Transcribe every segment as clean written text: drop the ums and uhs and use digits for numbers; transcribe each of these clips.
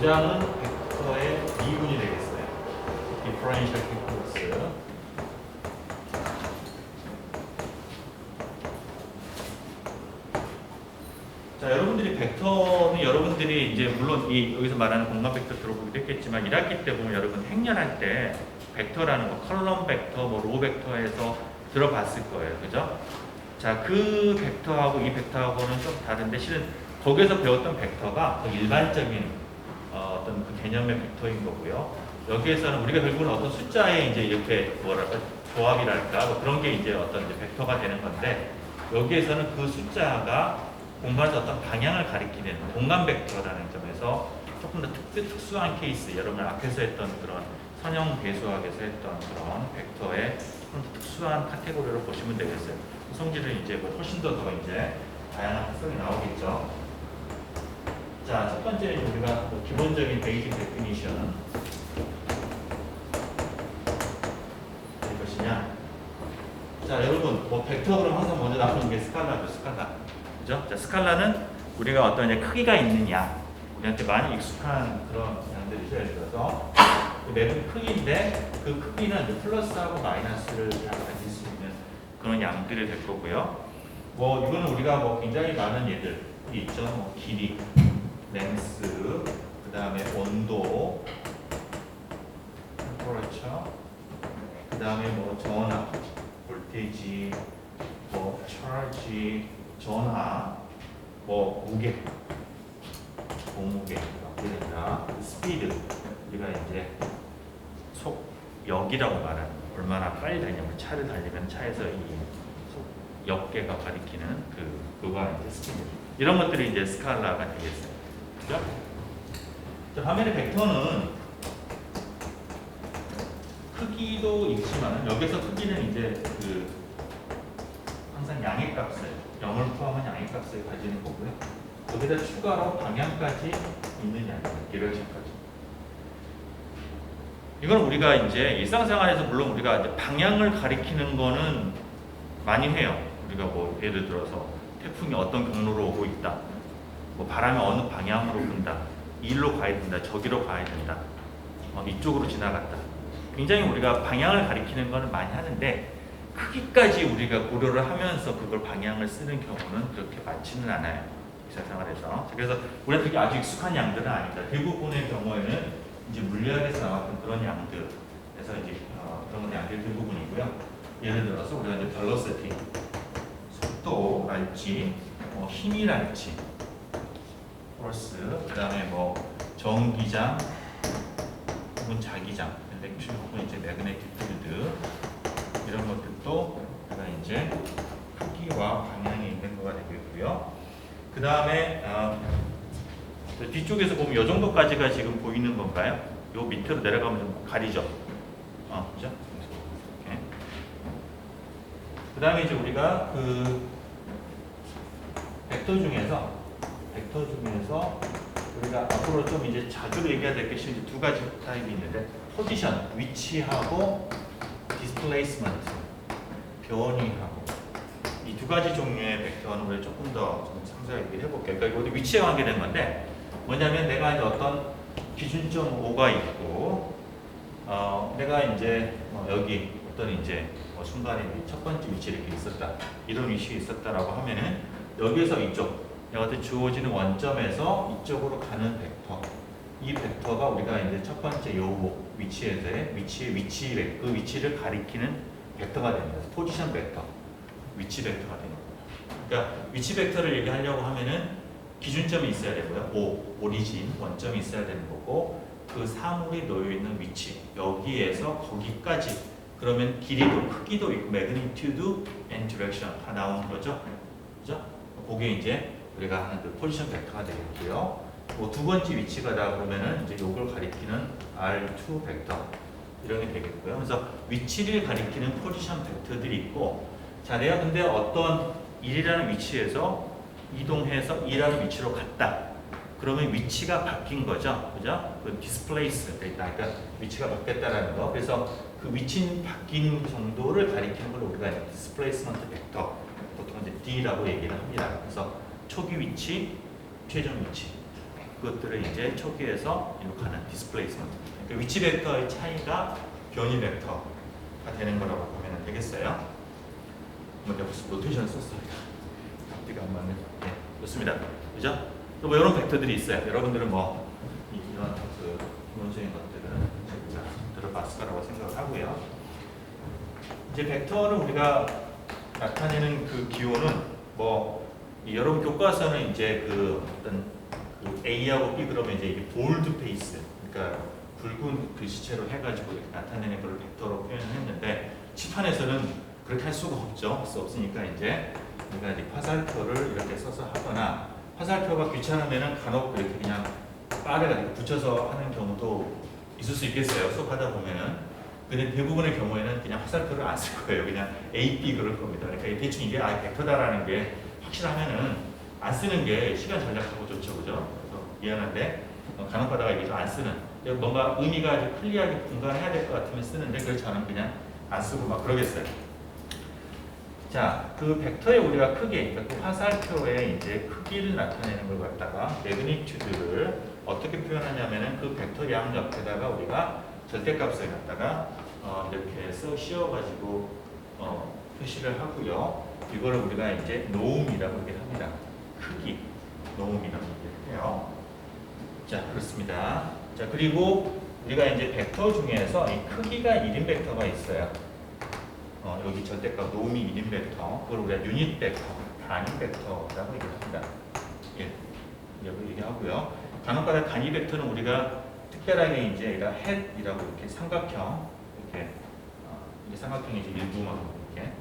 장은 벡터의 미분이 되겠어요. 디퍼런셜 캘큘러스. 자, 여러분들이 벡터는 여러분들이 이제 물론 이 여기서 말하는 공간 벡터 들어보기도 했겠지만 1학기 때 보면 여러분 행렬할 때 벡터라는 거 컬럼 벡터, 뭐 로 벡터에서 들어봤을 거예요. 그죠? 자, 그 벡터하고 이 벡터하고는 좀 다른데 실은 거기서 배웠던 벡터가 더 일반적인 어떤 그 개념의 벡터인 거고요. 여기에서는 우리가 결국은 어떤 숫자에 이제 이렇게 뭐랄까 조합이랄까 뭐 그런 게 이제 어떤 이제 벡터가 되는 건데 여기에서는 그 숫자가 공간에서 어떤 방향을 가리키는 공간 벡터라는 점에서 조금 더 특수한 케이스, 여러분 앞에서 했던 그런 선형 배수학에서 했던 그런 벡터의 조금 더 특수한 카테고리로 보시면 되겠어요. 성질은 이제 뭐 훨씬 더 이제 다양한 특성이 나오겠죠. 자, 첫 번째는 우리가 뭐 기본적인 베이직 데피니션 무엇이냐? 자, 여러분 뭐 벡터 그러면 항상 먼저 나오는 게 스칼라죠, 스칼라. 그죠? 자, 스칼라는 우리가 어떤 이제 크기가 있는 양, 우리한테 많이 익숙한 그런 양들이죠. 예를 들어서 맵은 크기인데 그 크기는 이제 플러스하고 마이너스를 다 가질 수 있는 그런 양들이 될 거고요. 뭐 이거는 우리가 뭐 굉장히 많은 얘들이 있죠. 뭐 길이, 렌스, 그 다음에 온도, 그렇죠. 그 다음에 뭐 전압, 볼테이지, 뭐 차지, 전하, 뭐 무게, 몸무게 어떻게 된다. 스피드, 우리가 이제 속력이라고 말하는 얼마나 빨리 달리면 차를 달리면 차에서 이 속력계가 가리키는 그거가 이제 스피드. 이런 것들이 이제 스칼라가 되겠어요. 그죠? 자, 반면에 벡터는 크기도 있지만 여기서 크기는 이제 항상 양의 값을 0을 포함한 양의 값을 가지는 거고요. 거기다 추가로 방향까지 있는 양입니다. 디렉션까지. 이건 우리가 이제 일상생활에서 물론 우리가 이제 방향을 가리키는 거는 많이 해요. 우리가 뭐 예를 들어서 태풍이 어떤 경로로 오고 있다. 뭐 바람이 어느 방향으로 분다. 이리로 가야 된다. 저기로 가야 된다. 이쪽으로 지나갔다. 굉장히 우리가 방향을 가리키는 거는 많이 하는데 크기까지 우리가 고려를 하면서 그걸 방향을 쓰는 경우는 그렇게 많지는 않아요. 일상생활에서. 그래서 우리가 되게 아주 익숙한 양들은 아닙니다. 대부분의 경우에는 이제 물리학에서 나왔던 그런 양들에서 이제 그런 양들이 대부분이고요. 예를 들어서 우리가 이제 velocity, 속도랄지, 뭐 힘이랄지, force, 그다음에 뭐 전기장 혹은 자기장, electric 혹은 이제 magnetic field 이런 것들도 우리가 이제 크기와 방향이 있는 거가 되겠고요. 그 다음에 뒤쪽에서 보면 이 정도까지가 지금 보이는 건가요? 요 밑으로 내려가면 좀 가리죠. 그죠? 그 다음에 이제 우리가 벡터 중에서 우리가 앞으로 좀 이제 자주 얘기해야 될 것이 이제 두 가지 타입이 있는데 포지션, 위치하고 디스플레이스먼트, 변이하고 이 두 가지 종류의 벡터는 우리 조금 더 좀 상세하게 얘기를 해볼게요. 그러니까 이것도 위치에 관계된 건데 뭐냐면 내가 이제 어떤 기준점 O가 있고 내가 이제 여기 어떤 이제 순간에 첫 번째 위치에 이렇게 있었다 이런 위치에 있었다라고 하면은 여기에서 이쪽 내가 어떤 주어지는 원점에서 이쪽으로 가는 벡터 이 벡터가 우리가 이제 첫 번째 요 위치에서의 그 위치를 가리키는 벡터가 됩니다. 포지션 벡터, 위치 벡터가 되는 거예요. 그러니까 위치 벡터를 얘기하려고 하면은 기준점이 있어야 되고요. 오리진, 원점이 있어야 되는 거고 그 사물이 놓여 있는 위치 여기에서 거기까지 그러면 길이도 크기도 있고 magnitude and direction 다 나오는 거죠. 그죠? 그게 이제 우리가 하는 그 포지션 벡터가 되겠고요. 두 번째 위치가 다 그러면은 이제 요걸 가리키는 R2 벡터 이런 게 되겠고요. 그래서 위치를 가리키는 포지션 벡터들이 있고, 자 내가 근데 어떤 1이라는 위치에서 이동해서 2라는 위치로 갔다. 그러면 위치가 바뀐 거죠, 그죠? 그 디스플레이스 됐다. 그러니까 위치가 바뀌었다라는 거. 그래서 그 위치 바뀐 정도를 가리키는 걸 우리가 디스플레이스먼트 벡터, 보통 이제 D라고 얘기를 합니다. 그래서 초기 위치, 최종 위치. 그것들을 이제 초기에서 이룩하는 디스플레이스먼트. 그러니까 위치 벡터의 차이가 변이 벡터가 되는 거라고 보면 되겠어요. 먼저 무슨 노테이션 썼어요. 앞뒤가 안 맞네. 네, 좋습니다. 그죠? 또 뭐 이런 벡터들이 있어요. 여러분들은 뭐 이런 그 기본적인 것들은 진짜 들어봤을 거라고 생각을 하고요. 이제 벡터는 우리가 나타내는 그 기호는 뭐 여러분 교과서는 이제 그 어떤 그 A하고 B 그러면 이제 이게 볼드 페이스, 그러니까 붉은 글씨체로 해가지고 이렇게 나타내는 걸 벡터로 표현을 했는데 칠판에서는 그렇게 할 수가 없죠. 할 수 없으니까 이제 우리가 이제 화살표를 이렇게 써서 하거나 화살표가 귀찮으면은 간혹 이렇게 그냥 빠르게 붙여서 하는 경우도 있을 수 있겠어요. 수업하다 보면은. 근데 대부분의 경우에는 그냥 화살표를 안 쓸 거예요. 그냥 A, B 그럴 겁니다. 그러니까 대충 이게 벡터다라는 게 확실하면은 안 쓰는 게 시간 절약하고 좋죠, 그죠? 그래서 미안한데 간혹 가다가 이게 좀 안 쓰는 뭔가 의미가 아주 클리어하게 분간해야 될 것 같으면 쓰는데 그렇지 않으면 그냥 안 쓰고 막 그러겠어요. 자, 그 벡터의 우리가 크기, 그러니까 그 화살표의 이제 크기를 나타내는 걸 갖다가 매그니튜드를 어떻게 표현하냐면은 그 벡터 양 옆에다가 우리가 절대값을 갖다가 이렇게 해서 씌워가지고 표시를 하고요. 이거를 우리가 이제 노음이라고 얘기를 합니다. 크기, 노음이라고 얘기를 해요. 자, 그렇습니다. 자, 그리고 우리가 이제 벡터 중에서 이 크기가 1인 벡터가 있어요. 여기 절대값 노음이 1인 벡터, 그걸 우리가 유닛 벡터, 단위 벡터라고 얘기합니다. 예, 이렇게 얘기하고요. 간혹가다 단위 벡터는 우리가 특별하게 이제 얘가 햇이라고 이렇게 삼각형, 이렇게 삼각형이 이제 일부만 이렇게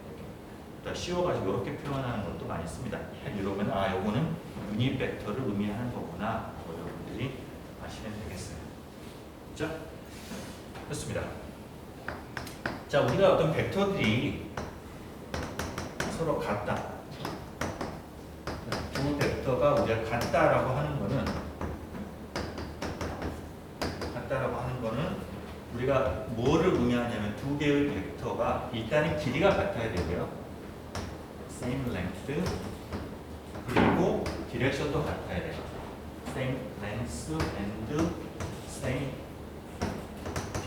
씌워가지고 이렇게 표현하는 것도 많이 씁니다. 햇 이러면 요거는 유닛 벡터를 의미하는 거구나. 여러분들이 아시면 되겠어요. 자, 됐습니다. 자, 우리가 어떤 벡터들이 서로 같다. 두 벡터가 우리가 같다라고 하는 거는 우리가 뭐를 의미하냐면 두 개의 벡터가 일단은 길이가 같아야 되고요. same length 그리고 디렉션도 같아야 돼요. same length and same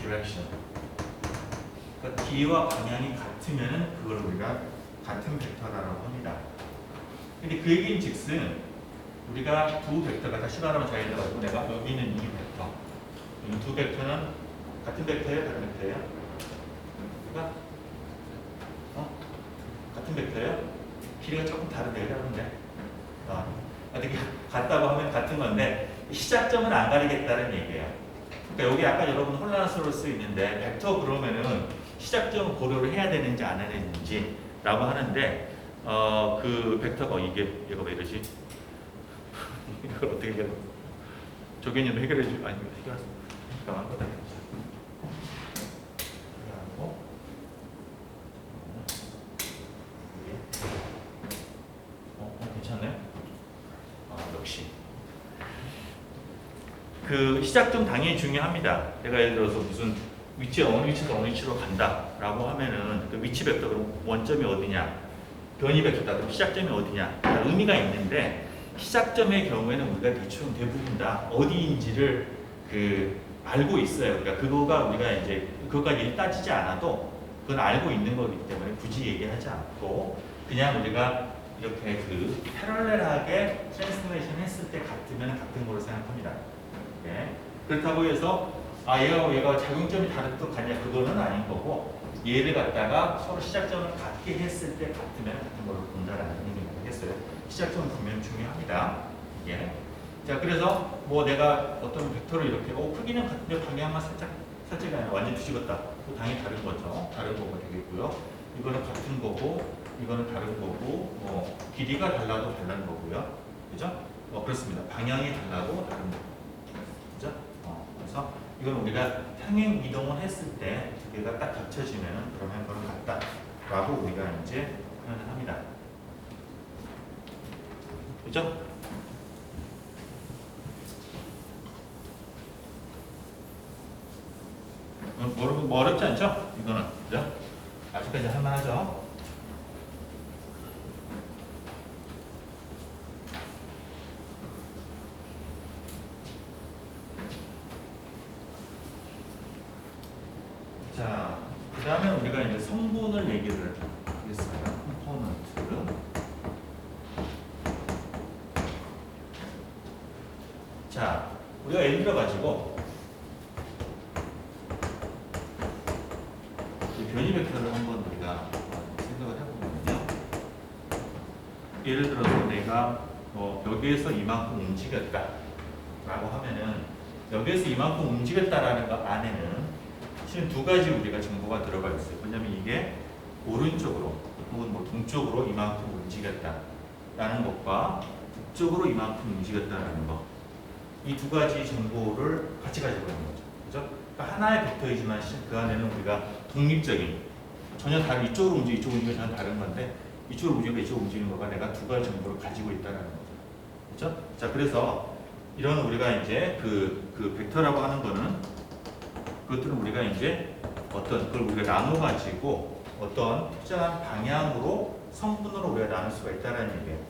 direction. 그러니까 길이와 방향이 같으면은 그걸 우리가 같은 벡터라고 합니다. 근데 그 얘기인즉슨 우리가 두 벡터가 다시 말하면 잘 읽어가지고 내가 여기 있는 이 벡터, 이 두 벡터는 같은 벡터예요, 다른 벡터예요? 그러니까 같은 벡터예요? 길이가 조금 다른데요, 다른데. 어떻게 같다고 하면 같은 건데 시작점은 안 가리겠다는 얘기예요. 그러니까 여기 약간 여러분 혼란스러울 수 있는데 벡터 그러면은 시작점 고려를 해야 되는지 안 해야 되는지 라고 하는데 그 벡터가 얘가 왜 이러지? 이걸 어떻게 해결해? 조개님 해결해 주 아니 해결할 수 잠깐만 거다. 괜찮네. 역시 그 시작점 당연히 중요합니다. 내가 예를 들어서 무슨 어느 위치에서 어느 위치로 간다라고 하면은 그 위치 벡터 그럼 원점이 어디냐, 변이 벡터다 그럼 시작점이 어디냐 의미가 있는데 시작점의 경우에는 우리가 대충 대부분 다 어디인지를 알고 있어요. 그러니까 그거가 우리가 이제 그것까지 따지지 않아도 그건 알고 있는 거기 때문에 굳이 얘기하지 않고 그냥 우리가 이렇게 패럴렐하게 트랜스포메이션 했을 때 같으면 같은 거로 생각합니다. 네. 그렇다고 해서 얘가 작용점이 다른 또 같냐 그거는 아닌 거고 얘를 갖다가 서로 시작점을 같게 했을 때 같으면 같은 걸로 본다라는 의미가 되겠어요. 시작점은 분명히 중요합니다. 예. 자, 그래서 뭐 내가 어떤 벡터를 이렇게 크기는 같은데 방향만 살짝이 아니라 완전 뒤집었다. 그 당연히 다른 거죠. 다른 거가 되겠고요. 이거는 같은 거고 이거는 다른 거고 뭐 길이가 달라도 다른 거고요. 그죠? 그렇습니다. 방향이 달라도 다른 거고. 그죠? 그래서 이건 우리가 평행 이동을 했을 때 두 개가 딱 겹쳐지면은 그러면 그건 같다라고 우리가 이제 표현을 합니다. 그죠? 뭐 어렵지 않죠? 이거는 그죠? 아직까지 할만하죠? 자, 우리가 예를 들어 가지고 변이 벡터를 한번 우리가 생각을 해보면요. 예를 들어서 내가 여기에서 이만큼 움직였다라고 하면은 여기에서 이만큼 움직였다라는 거 안에는 실은 두 가지 우리가 정보가 들어가 있어요. 왜냐면 이게 오른쪽으로 혹은 뭐 동쪽으로 이만큼 움직였다라는 것과 북쪽으로 이만큼 움직였다라는 거. 이 두 가지 정보를 같이 가지고 있는 거죠. 그죠? 그러니까 하나의 벡터이지만 그 안에는 우리가 독립적인 전혀 다른 이쪽으로 움직이고 이쪽으로 움직이고 전혀 다른 건데 이쪽으로 움직이고 이쪽으로 움직이는 거가 내가 두 가지 정보를 가지고 있다는 거죠. 그렇죠? 자, 그래서 이런 우리가 이제 그 벡터라고 하는 거는 그것들은 우리가 이제 어떤 그걸 우리가 나눠 가지고 어떤 특정한 방향으로 성분으로 우리가 나눌 수가 있다는 얘기예요.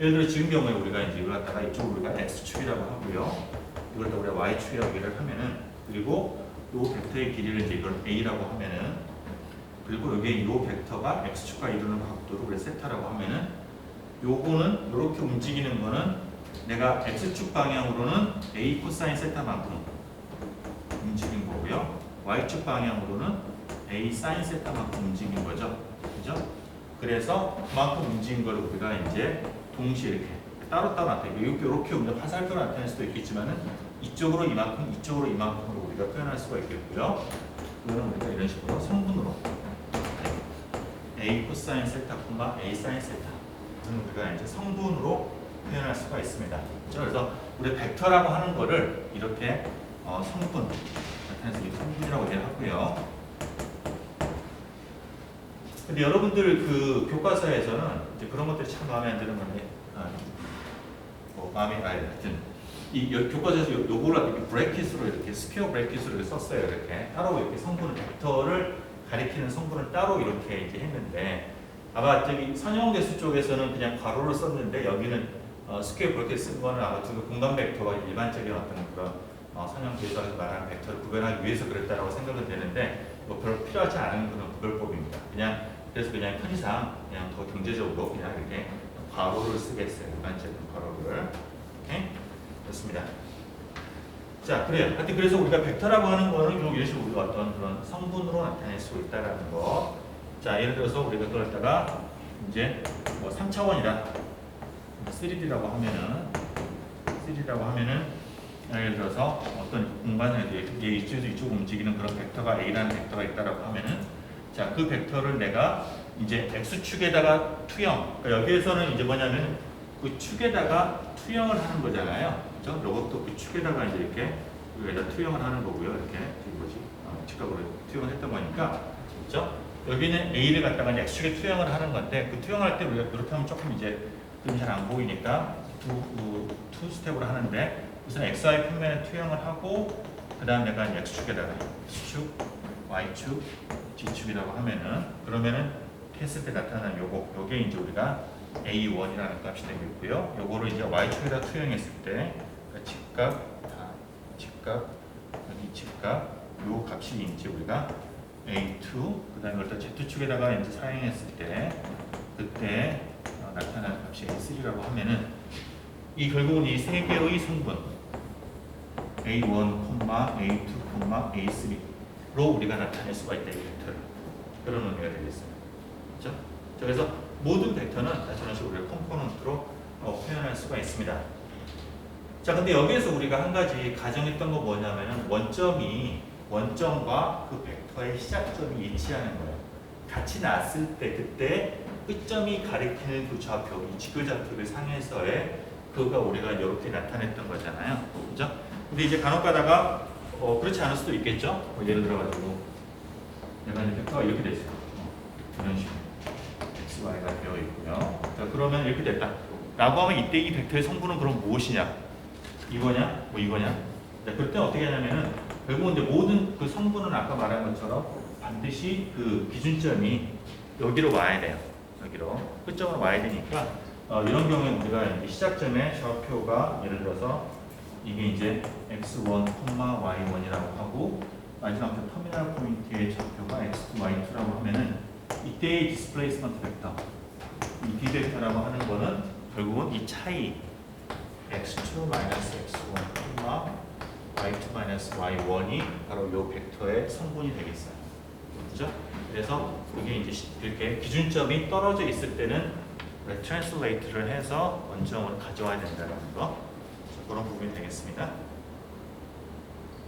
예를 들어 지금 경우에 우리가 이제 이걸 갖다가 이쪽을 우리가 x축이라고 하고요. 이걸 또 우리가 y축이라고 얘기를 하면은 그리고 이 벡터의 길이를 이제 이걸 a라고 하면은 그리고 여기에 이 벡터가 x축과 이루는 각도를 우리가 세타라고 하면은 요거는 이렇게 움직이는 거는 내가 x축 방향으로는 a 코사인 세타만큼 움직인 거고요. y축 방향으로는 a 사인 세타만큼 움직인 거죠. 그죠? 그래서 그만큼 움직인 걸 우리가 이제 동시에 이렇게 따로따로 나타내고 이렇게 화살표로 나타낼 수도 있겠지만은 이쪽으로 이만큼, 이쪽으로 이만큼으로 우리가 표현할 수가 있겠고요. 이거는 우리가 이런 식으로 성분으로 a 코사인 세타, a 사인 세타 이는 우리가 이제 성분으로 표현할 수가 있습니다. 그렇죠? 그래서 우리 벡터라고 하는 거를 이렇게 성분 나타내서 성분이라고 얘기하고요. 근데 여러분들 그 교과서에서는 이제 그런 것들이 참 마음에 안 드는 건데, 마음에 하여튼 이 교과서에서 요거를 이렇게 브래킷으로 이렇게 스퀘어 브래킷으로 이렇게 썼어요. 이렇게 따로 이렇게 성분을 벡터를 가리키는 성분을 따로 이렇게 이제 했는데 아마 저기 선형대수 쪽에서는 그냥 괄호를 썼는데 여기는 스퀘어 브래킷 쓴 거는 아마 두 공간 벡터와 일반적인 어떤 그런 선형대수에서 말하는 벡터를 구별하기 위해서 그랬다라고 생각은 되는데 뭐 별로 필요하지 않은 그런 구별법입니다. 그래서 그냥 편의상 그냥 더 경제적으로 그냥 이렇게 괄호를 쓰겠어요. 일반적인 괄호를. 오케이? 좋습니다. 자, 그래요. 하여튼 그래서 우리가 벡터라고 하는 거는 결국 이런 식으로 우리가 어떤 그런 성분으로 나타낼 수 있다라는 거. 자, 예를 들어서 우리가 그걸 갖다가 이제 뭐 3차원이다. 3D라고 하면은 예를 들어서 어떤 공간에 이쪽에서 이쪽으로 움직이는 그런 벡터가 A라는 벡터가 있다라고 하면은 자, 그 벡터를 내가 이제 X축에다가 투영. 그러니까 여기에서는 이제 뭐냐면 그 축에다가 투영을 하는 거잖아요. 그죠? 이것도 그 축에다가 이제 이렇게 여기에다 투영을 하는 거고요. 이렇게 직각으로 투영을 했던 거니까. 그죠? 여기는 A를 갖다가 이제 X축에 투영을 하는 건데 그 투영할 때 우리가 이렇게 하면 조금 이제 잘 안 보이니까 투 스텝으로 하는데 우선 XY 평면에 투영을 하고 그 다음 내가 X축에다가 X축, Y축, G축이라고 하면은 그러면은 했을 때 나타나는 요게 이제 우리가 A1이라는 값이 되겠고요. 요거를 이제 Y축에다 투영했을 때 그러니까 직각, 여기 직각 요 값이 이제 우리가 A2 그 다음에 일단 Z축에다가 이제 사용했을 때 그때 나타나는 값이 A3라고 하면은 이 결국은 이 세 개의 성분 A1, A2, A3로 우리가 나타낼 수가 있다. 이 벡터를. 그런 의미가 되겠어요. 그렇죠? 그래서 모든 벡터는 다 저런 식으로 우리가 컴포넌트로 표현할 수가 있습니다. 자, 근데 여기에서 우리가 한 가지 가정했던 거 뭐냐면은 원점과 그 벡터의 시작점이 일치하는 거예요. 같이 났을 때 그때 끝점이 가리키는 그 좌표, 이 직교좌표를 상해서의 그거가 우리가 이렇게 나타냈던 거잖아요. 그죠? 근데 이제 간혹 가다가 그렇지 않을 수도 있겠죠? 예를 들어가지고 내가 이제 벡터가 이렇게 됐어요. 이런 식으로 XY가 되어 있고요. 자, 그러면 이렇게 됐다. 라고 하면 이때 이 벡터의 성분은 그럼 무엇이냐? 이거냐? 뭐 이거냐? 자, 그럴 때 어떻게 하냐면은 결국은 이제 모든 그 성분은 아까 말한 것처럼 반드시 그 기준점이 여기로 와야 돼요. 여기로 끝점으로 와야 되니까 이런 경우에 우리가 이제 시작점의 좌표가 예를 들어서 이게 이제 x1, y1이라고 하고 마지막 터미널 포인트의 좌표가 x2, y2라고 하면은 이때의 디스플레이스먼트 벡터, 이 d 벡터라고 하는 거는 결국은 이 차이에 x2 마이너스 x1, y2 마이너스 y1이 바로 이 벡터의 성분이 되겠어요. 그죠? 그래서 이게 이제 이렇게 기준점이 떨어져 있을 때는 트랜슬레이트를 해서 원점을 가져와야 된다는 거. 그런 부분이 되겠습니다.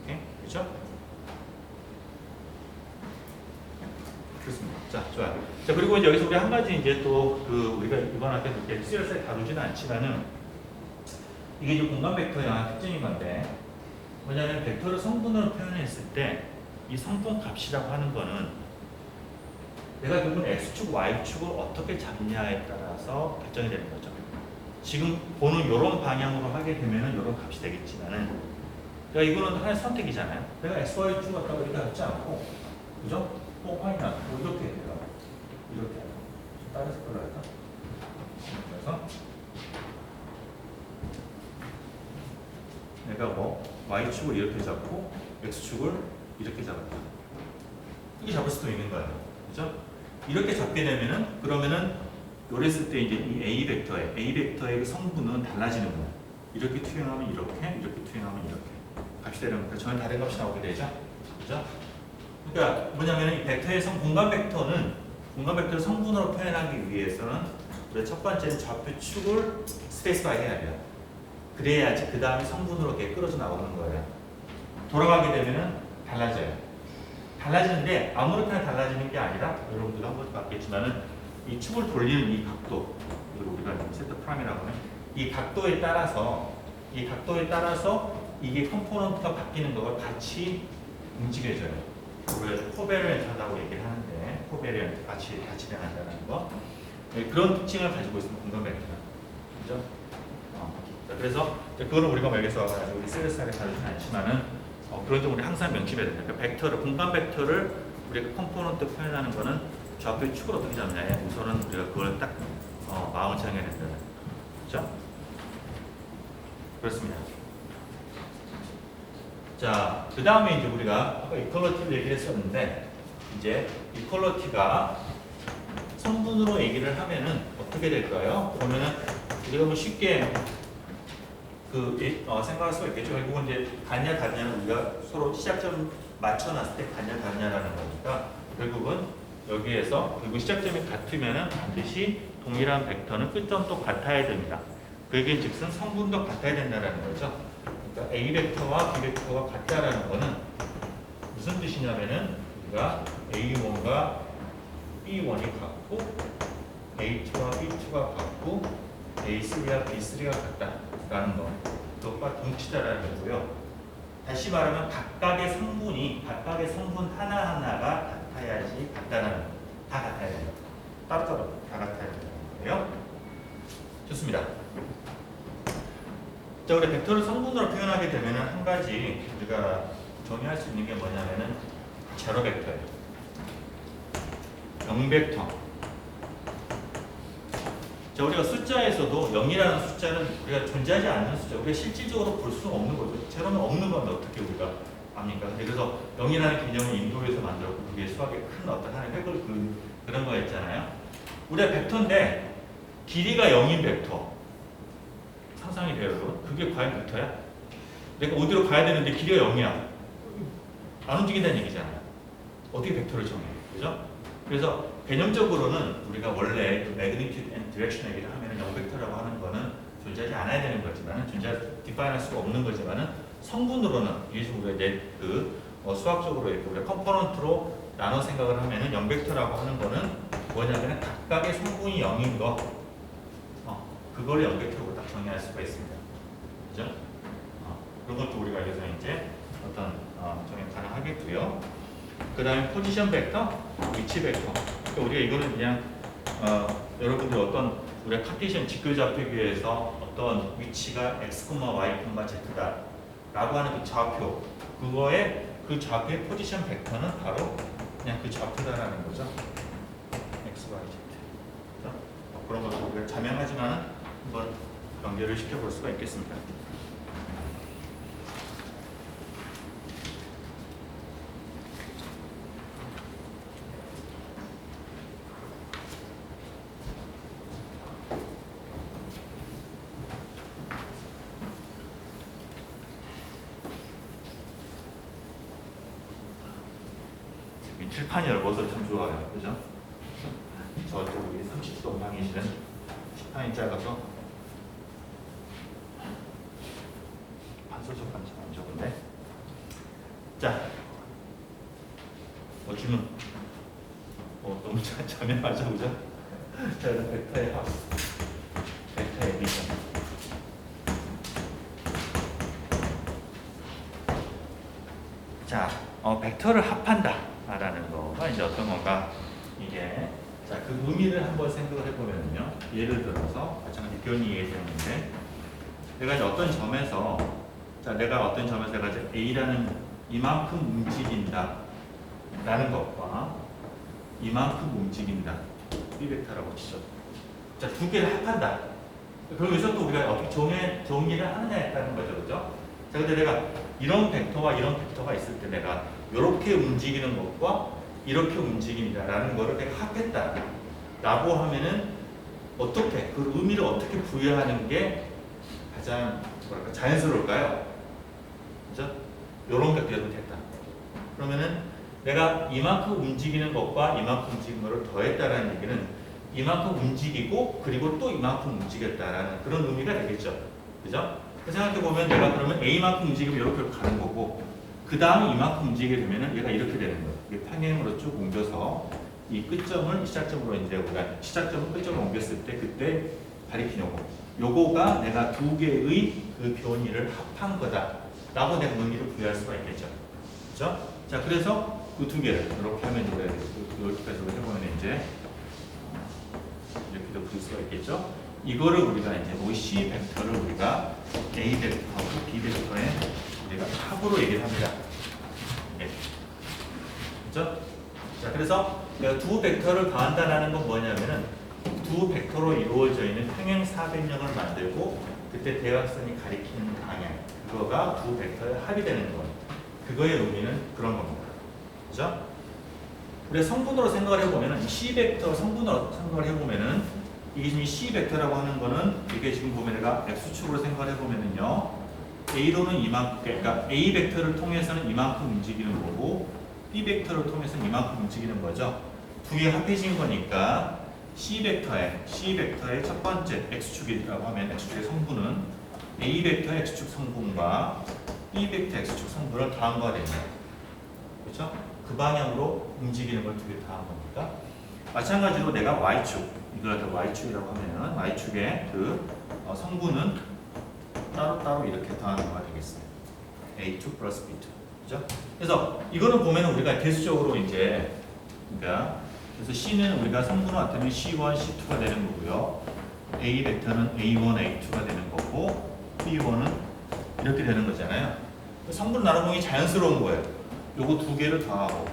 오케이? 그죠? 그렇습니다. 자, 좋아요. 자, 그리고 이제 여기서 우리 한 가지 이제 또 그 우리가 이번 학기에 이렇게 시리얼스에 다루지는 않지만은 이게 이제 공간 벡터의 하나 특징인 건데 뭐냐면 벡터를 성분으로 표현했을 때 이 성분 값이라고 하는 거는 내가 결국은 x축, y축을 어떻게 잡냐에 따라서 결정이 되는 거죠. 지금 보는 이런 방향으로 하게 되면은 이런 값이 되겠지만은 그러니까 이거는 하나의 선택이잖아요. 내가 x, y축 갖다가 이렇게 잡지 않고 그죠? 확인하 뭐 이렇게 해요. 이렇게 해요. 다른 색깔로 할까? 그래서 내가 뭐 y축을 이렇게 잡고 x축을 이렇게 잡았다. 이게 잡을 수도 있는 거예요. 그죠? 이렇게 잡게 되면은 그러면은 요랬을 때 이제 이 A 벡터의 그 성분은 달라지는 거예요. 이렇게 투영하면 이렇게 투영하면 이렇게 값이 되는 거니까 전혀 다른 값이 나오게 되죠. 그죠? 그러니까 뭐냐면 이 벡터의 공간 벡터를 성분으로 표현하기 위해서는 우리 첫 번째는 좌표축을 스페이스바이 해야 돼요. 그래야지 그 다음에 성분으로 이렇게 끌어져 나오는 거예요. 돌아가게 되면은 달라지는데 아무렇게나 달라지는 게 아니라 여러분들도 한 번도 봤겠지만은 이 축을 돌리는 이 각도, 이걸 우리가 세트 프라임이라고 하는 이 각도에 따라서 이게 컴포넌트가 바뀌는 거가 같이 움직여져요. 그래서 코베리언트하다고 얘기를 하는데 코베리언트 같이 변한다는 거. 네, 그런 특징을 가지고 있습니다. 공간 벡터는. 그죠? 그래서 그거는 우리가 여기서 우리 세레스하게 다루지는 않지만은 그런 점 우리 항상 명심해야 됩니다. 그러니까 벡터를 공간 벡터를 우리가 컴포넌트 표현하는 거는 좌표 축을 어떻게 잡냐에 우선은 우리가 그걸 딱 마음을 정해야 된다. 그렇죠? 그렇습니다. 자, 그 다음에 이제 우리가 아까 이퀄러티를 얘기를 했었는데 이제 이퀄러티가 성분으로 얘기를 하면은 어떻게 될까요? 그러면은 우리가 뭐 쉽게 생각할 수가 있겠죠. 결국은 이제 같냐 다르냐는 우리가 서로 시작점 맞춰놨을 때 같냐 다르냐라는 거니까 결국은 여기에서 그리고 시작점이 같으면은 반드시 동일한 벡터는 끝점도 같아야 됩니다. 그 얘기는 즉슨 성분도 같아야 된다는 거죠. 그러니까 A 벡터와 B 벡터가 같다라는 거는 무슨 뜻이냐면은 우리가 A1과 B1이 같고 A2와 B2가 같고 A3와 B3가 같다라는 거. 그것과 동치다라는 거고요. 다시 말하면 각각의 성분 하나하나가 같아야지 같다는 거. 다 같아야 돼요. 따로따로 다 같아야 된다는 거예요. 좋습니다. 자, 우리 벡터를 성분으로 표현하게 되면 한 가지 우리가 정의할 수 있는 게 뭐냐면은 제로 벡터예요. 0벡터. 자, 우리가 숫자에서도 0이라는 숫자는 우리가 존재하지 않는 숫자, 우리가 실질적으로 볼 수는 없는 거죠. 제로는 없는 건데 어떻게 우리가 압니까? 그래서 0이라는 개념을 인도에서 만들었고 그게 수학의 큰 어떤 하나의 획을 그런 거였잖아요. 우리가 벡터인데 길이가 0인 벡터. 상상이 돼요, 여러분? 그게 과연 벡터야? 내가 어디로 가야 되는데 길이가 0이야. 안 움직인다는 얘기잖아요. 어떻게 벡터를 정해? 그죠? 그래서 개념적으로는 우리가 원래 magnitude and direction 얘기를 하면 0벡터라고 하는 거는 존재하지 않아야 되는 거지만 디파인할 수가 없는 거지만은 성분으로는 이게 우리가 이제 수학적으로 이렇게 우리가 컴포넌트로 나눠 생각을 하면은 0벡터라고 하는 거는 뭐냐면 각각의 성분이 0인 거 그걸 0벡터로 딱 정의할 수가 있습니다. 그죠? 그런 것도 우리가 여기서 이제 어떤 정의 가능하겠고요. 그 다음에 포지션 벡터, 위치 벡터. 그러니까 우리가 이거는 그냥 여러분들 어떤 우리가 카테시안 직교 좌표기에서 어떤 위치가 x, y, z다 라고 하는 그 좌표, 그거의 그 좌표의 포지션 벡터는 바로 그냥 그 좌표다라는 거죠. x, y, z. 그렇죠? 그런 것도 우리가 자명하지만 한번 연결을 시켜볼 수가 있겠습니다. 칠판이 넓어서 참 좋아요. 그죠? 저쪽 우리 30도 방이시는 칠판이 작아서 반소적 관점 안 좋은데. 자, 질문. 너무 자명하죠, 그죠? 자, 벡터의 합, 벡터의 미션. 자, 벡터를 합한다라는 거가 이제 어떤 건가? 이게 자, 그 의미를 한번 생각을 해보면요. 예를 들어서 마찬가지 변이 이해되는데, 내가 이제 어떤 점에서, 내가 이제 A라는 이만큼 움직인다라는 것과 이만큼 움직인다, B 벡터라고 치죠. 자, 두 개를 합한다. 그럼 여기서 또 우리가 어떻게 정의를 하느냐에 따른 거죠, 그죠? 자, 근데 내가 이런 벡터와 이런 벡터가 있을 때 내가 이렇게 움직이는 것과 이렇게 움직인다라는 거를 내가 합했다라고 하면은 어떻게 그 의미를 어떻게 부여하는 게 가장 뭐랄까 자연스러울까요? 그죠? 이런 벡터도 됐다. 그러면은 내가 이만큼 움직이는 것과 이만큼 움직이는 것을 더했다라는 얘기는 이만큼 움직이고 그리고 또 이만큼 움직였다라는 그런 의미가 되겠죠. 그죠? 생각해보면 내가 그러면 A만큼 움직이면 이렇게 가는 거고 그 다음에 이만큼 움직이게 되면 얘가 이렇게 되는 거예요. 이게 평행으로 쭉 옮겨서 이 끝점을 시작점으로 이제 우리가 시작점을 끝점으로 옮겼을 때 그때 가리킨 요거가 내가 두 개의 그 변이를 합한 거다 라고 내가 의미를 부여할 수가 있겠죠. 그죠? 자, 그래서 그 두 개를 이렇게 하면 여기까지 해보면 이제 이렇게도 부를 수가 있겠죠. 이거를 우리가 이제 C 벡터를 우리가 A 벡터하고 B 벡터의 우리가 합으로 얘기를 합니다. 네. 그렇죠? 자, 그래서 내가 두 벡터를 더한다는 건 뭐냐면은 두 벡터로 이루어져 있는 평행 사변형을 만들고 그때 대각선이 가리키는 방향 그거가 두 벡터의 합이 되는 거. 그거의 의미는 그런 겁니다. 그렇죠? 우리 성분으로 생각을 해보면은 C 벡터 성분으로 생각을 해보면은 이게 지금 C 벡터라고 하는 거는 이게 지금 보면 내가 X축으로 생각을 해보면은요 A로는 이만큼, 그러니까 A 벡터를 통해서는 이만큼 움직이는 거고 B 벡터를 통해서는 이만큼 움직이는 거죠. 두 개 합해진 거니까 C 벡터의 첫 번째 X축이라고 하면 X축의 성분은 A 벡터 X축 성분과 B 벡터 X축 성분을 더한 거가 됩니다. 그렇죠? 그 방향으로 움직이는 걸 두 개 더한 겁니다. 마찬가지로 내가 Y축, 이걸 Y축이라고 하면은 Y축의 그 성분은 따로따로 이렇게 더하는 거가 되겠습니다. A2 플러스 B2. 그죠? 그래서 이거는 보면 우리가 개수적으로 이제, 그러니까, 그래서 C는 우리가 성분을 같으면 C1, C2가 되는 거고요. A 벡터는 A1, A2가 되는 거고, B1은 이렇게 되는 거잖아요. 성분 나눠보기 자연스러운 거예요. 요거 두 개를 더하고,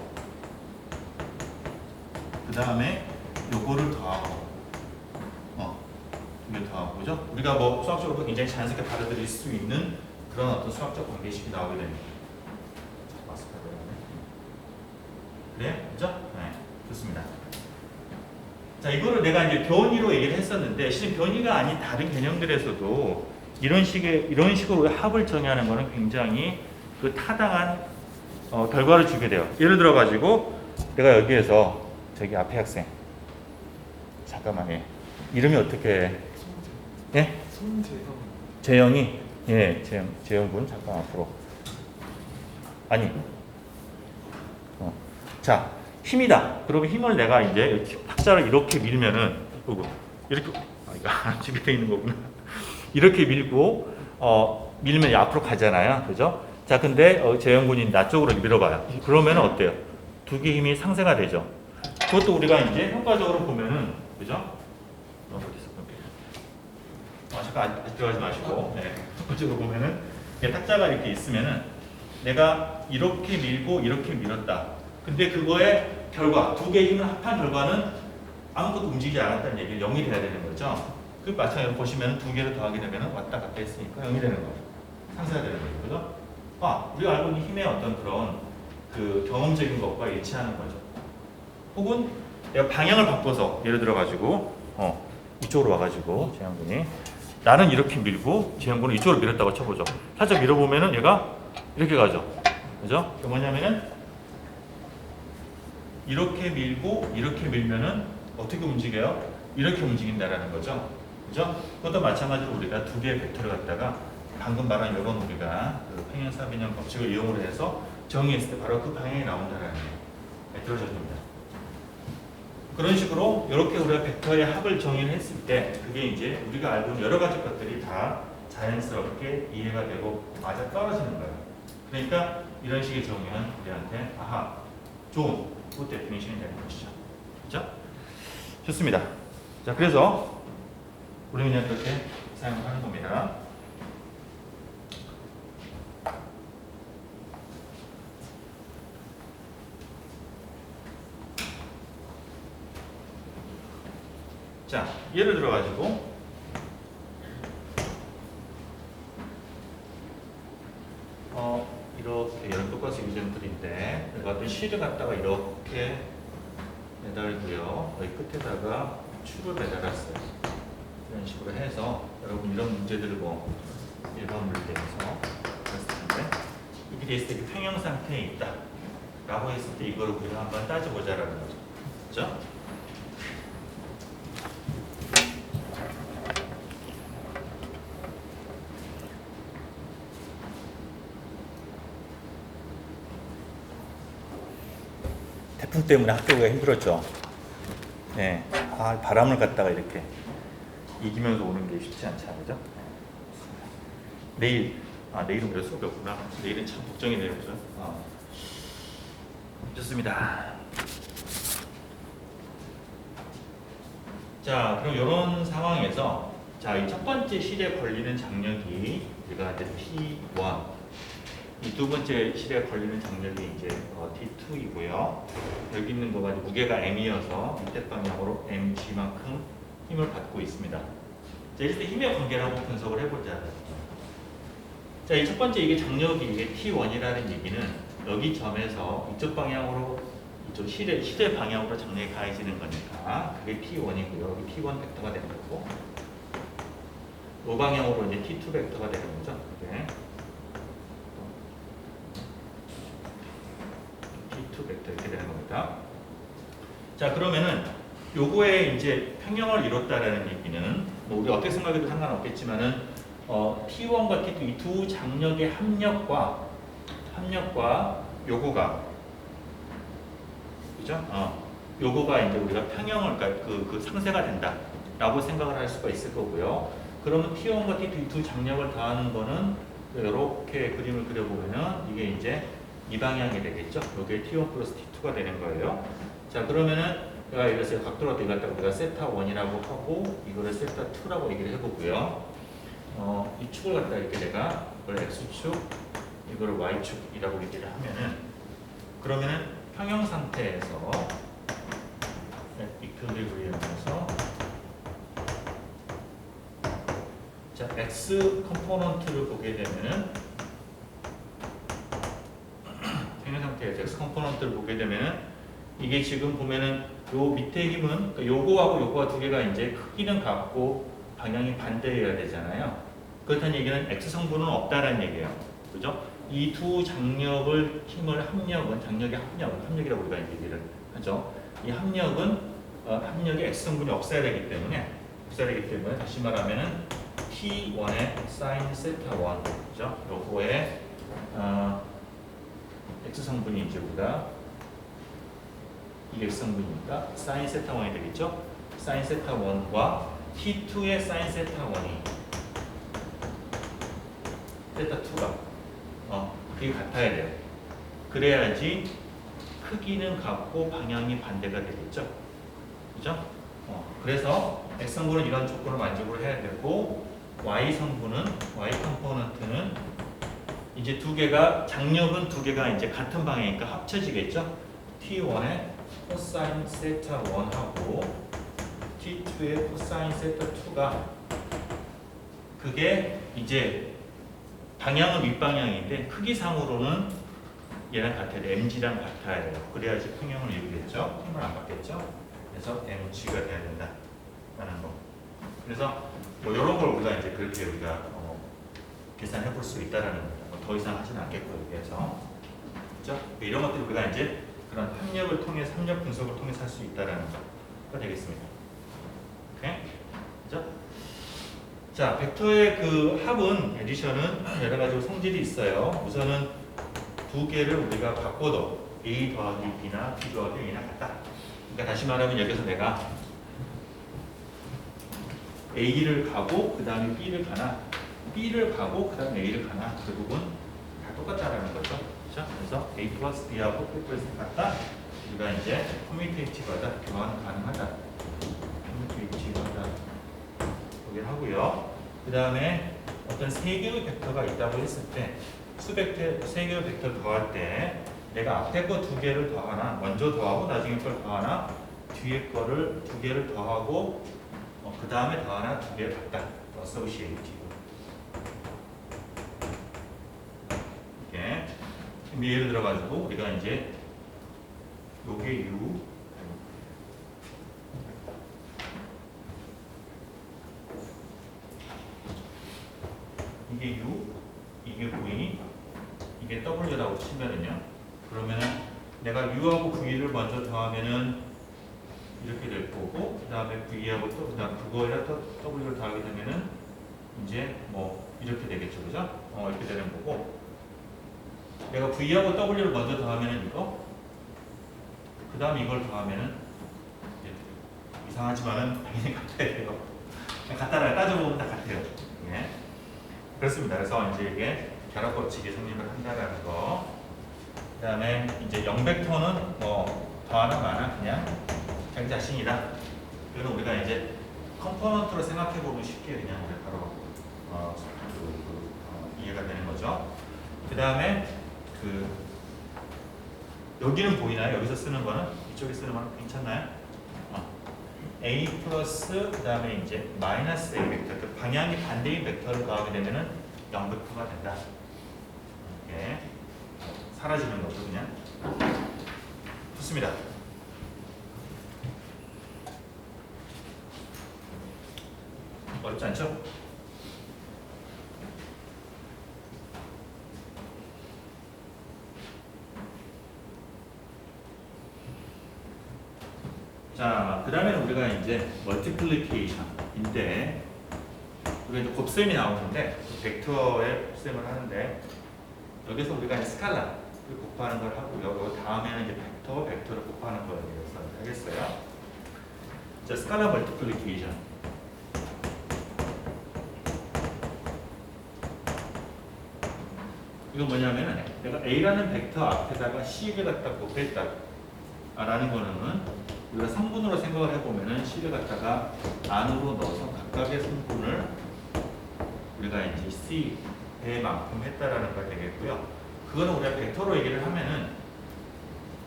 그 다음에 요거를 더하고, 두 개 더하고, 그죠? 우리가 뭐 수학적으로 굉장히 자연스럽게 받아들일 수 있는 그런 어떤 수학적 관계식이 나오게 됩니다. 그래? 그죠? 네, 좋습니다. 자, 이거를 내가 이제 변이로 얘기를 했었는데, 실은 변이가 아닌 다른 개념들에서도 이런 식으로 합을 정의하는 거는 굉장히 그 타당한 결과를 주게 돼요. 예를 들어가지고, 내가 여기에서 저기 앞에 학생, 잠깐만, 예. 이름이 어떻게 해? 예? 재영이? 예, 재영군, 잠깐 앞으로. 아니. 자, 힘이다. 그러면 힘을 내가 이제 탁자를 이렇게 밀면은, 이렇게, 이거 안 집에 있는 거구나. 이렇게 밀고, 밀면 앞으로 가잖아요. 그죠? 자, 근데 재영군이 나 쪽으로 밀어봐요. 그러면 어때요? 두 개 힘이 상쇄가 되죠. 그것도 우리가 이제 효과적으로 보면은, 그죠? 잠깐 아직 들어가지 마시고, 네. 효과적으로 보면은, 탁자가 이렇게 있으면은, 내가 이렇게 밀고, 이렇게 밀었다. 근데 그거의 결과, 두 개의 힘을 합한 결과는 아무것도 움직이지 않았다는 얘기를 0이 돼야 되는 거죠. 그 마찬가지로 보시면 두 개를 더하게 되면 왔다 갔다 했으니까 0이 되는 거죠. 상쇄가 되는 거죠. 그죠? 우리가 알고 있는 힘의 어떤 그런 그 경험적인 것과 일치하는 거죠. 혹은 내가 방향을 바꿔서 예를 들어가지고 이쪽으로 와가지고 재현군이 나는 이렇게 밀고 재현군은 이쪽으로 밀었다고 쳐보죠. 살짝 밀어보면은 얘가 이렇게 가죠. 그죠? 그게 뭐냐면은 이렇게 밀고 이렇게 밀면은 어떻게 움직여요? 이렇게 움직인다라는 거죠. 그죠? 그것도 마찬가지로 우리가 두 개의 벡터를 갖다가 방금 말한 이런 우리가 그 평행사변형 법칙을 이용을 해서 정의했을 때 바로 그 방향이 나온다라는 게 들어집니다. 그런 식으로 이렇게 우리가 벡터의 합을 정의를 했을 때 그게 이제 우리가 알고 있는 여러 가지 것들이 다 자연스럽게 이해가 되고 맞아 떨어지는 거예요. 그러니까 이런 식의 정의는 우리한테 아하, 좋은 good definition이 되는 것이죠. 그렇죠? 좋습니다. 자, 그래서 우리는 그냥 그렇게 사용하는 겁니다. 자, 예를 들어 가지고 이렇게 이런 똑같은 이젠들인데 내가 어떤 실을 갖다가 이렇게 매달고요. 여기 끝에다가 추를 매달았어요. 이런 식으로 해서 여러분 이런 문제들을 뭐 일반 물리에서 했을 텐데 이렇게 돼 있을 때 평형 상태에 있다 라고 했을 때 이걸 우리가 한번 따져보자라는 거죠. 그렇죠? 태풍 때문에 학교 가기가 힘들었죠. 네. 아, 바람을 갖다가 이렇게 이기면서 오는 게 쉽지 않잖아요. 그죠? 내일은 그럴 수가 없구나. 내일은 참 걱정이 돼요. 그죠? 좋습니다. 자, 그럼 이런 상황에서 자, 이 첫 번째 실에 걸리는 장력이 우리가 이제 T1, 이 두 번째 실에 걸리는 장력이 이제 T2이고요. 여기 있는 거가 무게가 M이어서 밑에 방향으로 mg만큼 힘을 받고 있습니다. 자, 이럴 때 힘의 관계를 한번 분석을 해보자. 자, 이 첫 번째 이게 장력이 이게 T1이라는 얘기는 여기 점에서 이쪽 방향으로 이쪽 실의 방향으로 장력이 가해지는 거니까 그게 T1이고요. 여기 T1 벡터가 되는 거고 이 방향으로 이제 T2 벡터가 되는 거죠. 이게 T2 벡터 이렇게 되는 겁니다. 자, 그러면은 요거에 이제 평형을 이뤘다라는 얘기는 뭐 우리 어떻게 생각해도 상관없겠지만은 T1과 T2 이 두 장력의 합력과 요거가 그죠? 요거가 이제 우리가 평형을 그러니까 그 상쇄가 된다라고 생각을 할 수가 있을 거고요. 그러면 T1과 T2 이 두 장력을 더하는 거는 이렇게 그림을 그려보면은 이게 이제 이 방향이 되겠죠. 여기에 T1 플러스 T2가 되는 거예요. 자, 그러면은 내가 이랬어요. 각도가 되겠다고 우리가 세타 1이라고 하고 이거를 세타 2라고 얘기를 해보고요. 이 축을 갖다 이렇게 내가 이걸 X축, 이거를 Y축이라고 얘기를 하면은 그러면은 평형 상태에서 이퀄리브리엄에서 자, X 컴포넌트를 보게 되면은 평형 상태에서 X 컴포넌트를 보게 되면은 이게 지금 보면은 요 밑에 힘은 그러니까 요거하고 요거가 두 개가 이제 크기는 같고 방향이 반대여야 되잖아요. 그렇다는 얘기는 X 성분은 없다라는 얘기예요. 그죠? 이 두 장력을 힘을 합력이라고 우리가 얘기를 하죠. 이 합력은 합력에 X 성분이 없어야 되기 때문에 다시 말하면은 T1의 sin 세타 1, 그죠? 요거에 X 성분이 이제 우리가 이게 X 성분이니까 sin 세타 1이 되겠죠? sin 세타 1과 T2의 sin 세타 1이 세타 2가 그게 같아야 돼요. 그래야지 크기는 같고 방향이 반대가 되겠죠. 그죠? 그래서 X 성분은 이런 조건을 만족을 해야 되고 Y 컴포넌트는 이제 두 개가 장력은 두 개가 이제 같은 방향이니까 합쳐지겠죠. T1의 코사인 세타 1하고 T2의 코사인 세타 2가 그게 이제 방향은 윗방향인데 크기상으로는 얘랑 같아야 돼. mg랑 같아야 돼요. 그래야지 평형을 이루겠죠. 힘을 안 받겠죠. 그래서 mg가 돼야 된다라는 거. 그래서 뭐 이런 걸 우리가 이제 그렇게 우리가 계산해 볼 수 있다라는 겁니다. 더 이상 하지는 않겠고요. 그래서 그렇죠? 이런 것들 우리가 이제 그런 합력을 통해 합력 분석을 통해서 할 수 있다라는 거가 되겠습니다. 오케이? 그죠? 자, 벡터의 그 합은 에디션은 여러 가지 성질이 있어요. 우선은 두 개를 우리가 바꿔도 A 더하기 B나 B 더하기 A나 같다. 그러니까 다시 말하면 여기서 내가 A를 가고 그 다음에 B를 가나 B를 가고 그 다음에 A를 가나 그 부분 다 똑같다라는 거죠. 그렇죠? 그래서 A 플러스 B하고 B 플러스 같다. 우리가 이제 커뮤니테이티브하다, 교환 가능하다. 커뮤니테이티브하다. 보긴 하고요. 그 다음에 어떤 세 개의 벡터가 있다고 했을 때 수벡터 세 개의 벡터를 더할 때 내가 앞에 거 두 개를 더하나 먼저 더하고 나중에 걸 더하나 뒤에 거를 두 개를 더하고 그 다음에 더하나 두 개를 같다. associative. 이렇게 예를 들어가지고 우리가 이제 요게 U 이게 U 이게 V 이게 W라고 치면은요. 그러면은 내가 U하고 V를 먼저 더하면은 이렇게 될 거고 그 다음에 V하고 또 그다음 그거에다 또 W를 더하게 되면은 이제 뭐 이렇게 되겠죠, 그죠? 이렇게 되는 거고 내가 V하고 W를 먼저 더하면은 이거 그 다음에 이걸 더하면은 이상하지만은 당연히 같아야 돼요. 같다라 따져보면 다 같아요. 예. 그렇습니다. 그래서 이제 이게 결합 법칙이 성립을 한다라는 거. 그 다음에 이제 0벡터는 뭐 더하나 마나 그냥 자기 자신이다. 이거는 우리가 이제 컴포넌트로 생각해 보면 쉽게 그냥 바로 이해가 되는 거죠. 그 다음에 여기는 보이나요? 여기서 쓰는 거는 이쪽에 쓰는 거는 괜찮나요? A 플러스 그 다음에 이제 마이너스 A 벡터, 그 방향이 반대인 벡터를 더하게 되면은 0벡터가 된다. 이렇게 사라지는 거죠, 그냥. 좋습니다. 어렵지 않죠? 자, 그 다음에는 우리가 이제 멀티플리케이션인데 우리가 이제 곱셈이 나오는데 벡터의 곱셈을 하는데 여기서 우리가 이제 스칼라를 곱하는 걸 하고요. 그 다음에는 이제 벡터를 곱하는 걸 하겠어요. 자, 스칼라 멀티플리케이션. 이거 뭐냐면은 내가 A라는 벡터 앞에다가 C를 갖다 곱했다 라는 거는 우리가 성분으로 생각을 해보면은 C를 갖다가 안으로 넣어서 각각의 성분을 우리가 이제 C배만큼 했다라는 걸 되겠고요. 그거는 우리가 벡터로 얘기를 하면은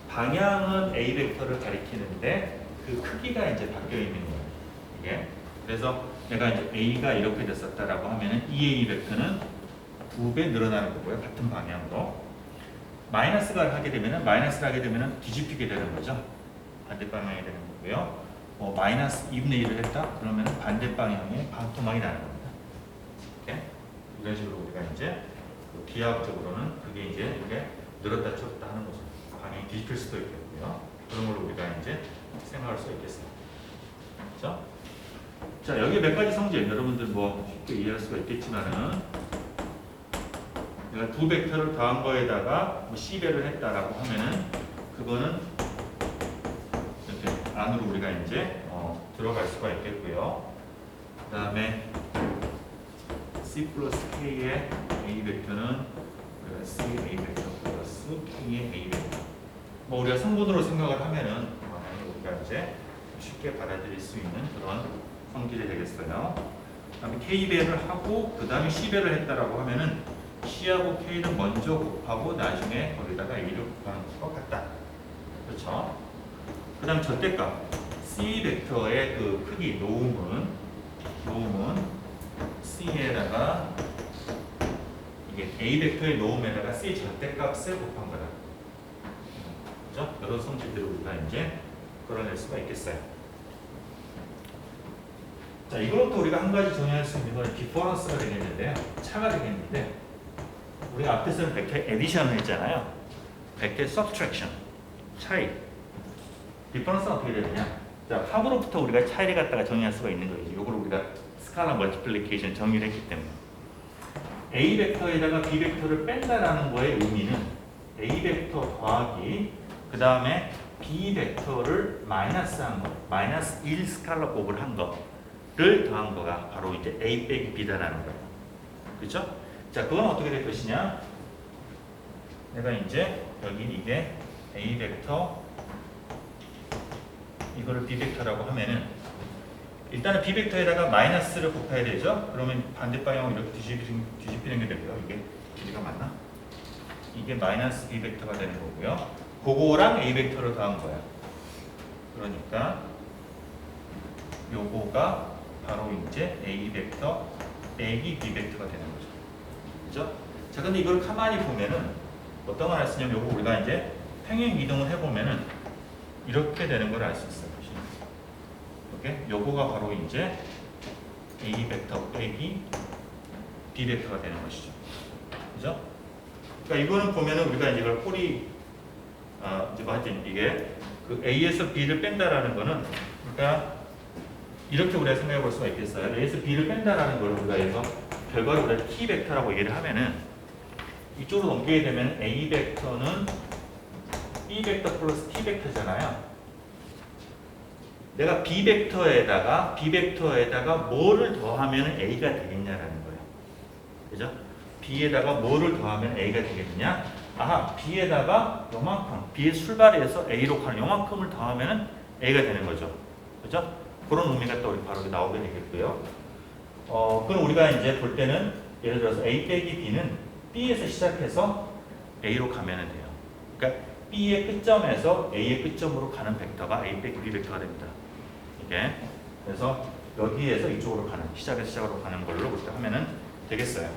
방향은 A 벡터를 가리키는데 그 크기가 이제 바뀌어 있는 거예요. 이게. 그래서 내가 이제 A가 이렇게 됐었다라고 하면은 이 A 벡터는 2배 늘어나는 거고요. 같은 방향으로. 마이너스를 하게 되면은 뒤집히게 되는 거죠. 반대 방향이 되는 거고요. 마이너스 2분의 1을 했다? 그러면 반대 방향에 반토막이 나는 겁니다. 이렇게. 이런 식으로 우리가 이제 비하학적으로는 그게 이제 이렇게 늘었다 줄었다 하는 거죠. 방향이 뒤집힐 수도 있겠고요. 그런 걸로 우리가 이제 생각할 수 있겠어요. 그렇죠? 자, 여기 몇 가지 성질 여러분들 뭐 쉽게 이해할 수가 있겠지만은 내가 두 벡터를 더한 거에다가 뭐 C배를 했다라고 하면은 그거는 이렇게 안으로 우리가 이제 들어갈 수가 있겠고요. 그 다음에 C 플러스 K의 A 벡터는 C A 벡터 플러스 K의 A 벡터. 뭐 우리가 성분으로 생각을 하면은 우리가 이제 쉽게 받아들일 수 있는 그런 성질이 되겠어요. 그 다음에 K배를 하고 그 다음에 C배를 했다라고 하면은 C하고 K는 먼저 곱하고 나중에 거기다가 A를 곱하는 것과 같다. 그렇죠? 그 다음 절대값 C 벡터의 그 크기 노음은 C에다가 이게 A 벡터의 노음에다가 C 절대값을 곱한 거다. 그렇죠? 여러 성질들을 우리가 이제 끌어낼 수가 있겠어요. 자, 이것도 우리가 한 가지 정의할 수 있는 건 디퍼런스가 되겠는데요. 차가 되겠는데 우리가 앞에서는 벡터 에디션을 했잖아요. 벡터 서브트랙션. 차이. 디퍼런스는 어떻게 되느냐? 자, 합으로부터 우리가 차이를 갖다가 정의할 수가 있는 거죠. 이걸 우리가 스칼라 멀티플리케이션 정의를 했기 때문에. A 벡터에다가 B 벡터를 뺀다라는 거의 의미는 A 벡터 더하기 그 다음에 B 벡터를 마이너스한 거, 마이너스 1 스칼라 곱을 한 거를 더한 거가 바로 이제 A 빼기 B다라는 거예요. 그렇죠? 자, 그건 어떻게 될 것이냐? 내가 이제 여기 이게 A 벡터 이거를 B 벡터라고 하면은 일단은 B 벡터에다가 마이너스를 곱해야 되죠. 그러면 반대 방향으로 이렇게 뒤집히는 게 되고요. 이게 길이가 맞나? 이게 마이너스 B 벡터가 되는 거고요. 그거랑 A 벡터를 더한 거야. 그러니까 요거가 바로 이제 A 벡터 빼기 B 벡터가 되는 거죠. 그죠? 자, 근데 이걸 가만히 보면은 어떤 걸 알 수 있냐면 요거 우리가 이제 평행 이동을 해보면은 이렇게 되는 걸 알 수 있어요. 이렇게 요거가 바로 이제 A 벡터 빼기 B 벡터가 되는 것이죠. 그죠? 그러니까 이거는 보면은 우리가 이제 이걸 꼬리 이제 뭐 하여튼 이게 그 A에서 B를 뺀다라는 거는 그러니까 이렇게 우리가 생각해 볼 수가 있겠어요. A에서 B를 뺀다라는 걸 우리가 해서 결과를 우리가 T 벡터라고 얘기를 하면은 이쪽으로 넘기게 되면 A 벡터는 B 벡터 플러스 T 벡터잖아요. 내가 B 벡터에다가 뭐를 더하면 A가 되겠냐라는 거예요. 그죠? B에다가 뭐를 더하면 A가 되겠느냐? 아하, B에다가 요만큼, B의 출발에서 A로 가는 요만큼을 더하면 A가 되는 거죠. 그죠? 그런 의미가 또 바로 나오게 되겠고요. 그럼 우리가 이제 볼 때는 예를 들어서 A 빼기 B는 B에서 시작해서 A로 가면 돼요. 그러니까 B의 끝점에서 A의 끝점으로 가는 벡터가 A 빼기 B 벡터가 됩니다. 이게 그래서 여기에서 이쪽으로 가는 시작에서 시작으로 가는 걸로 그렇게 하면은 되겠어요.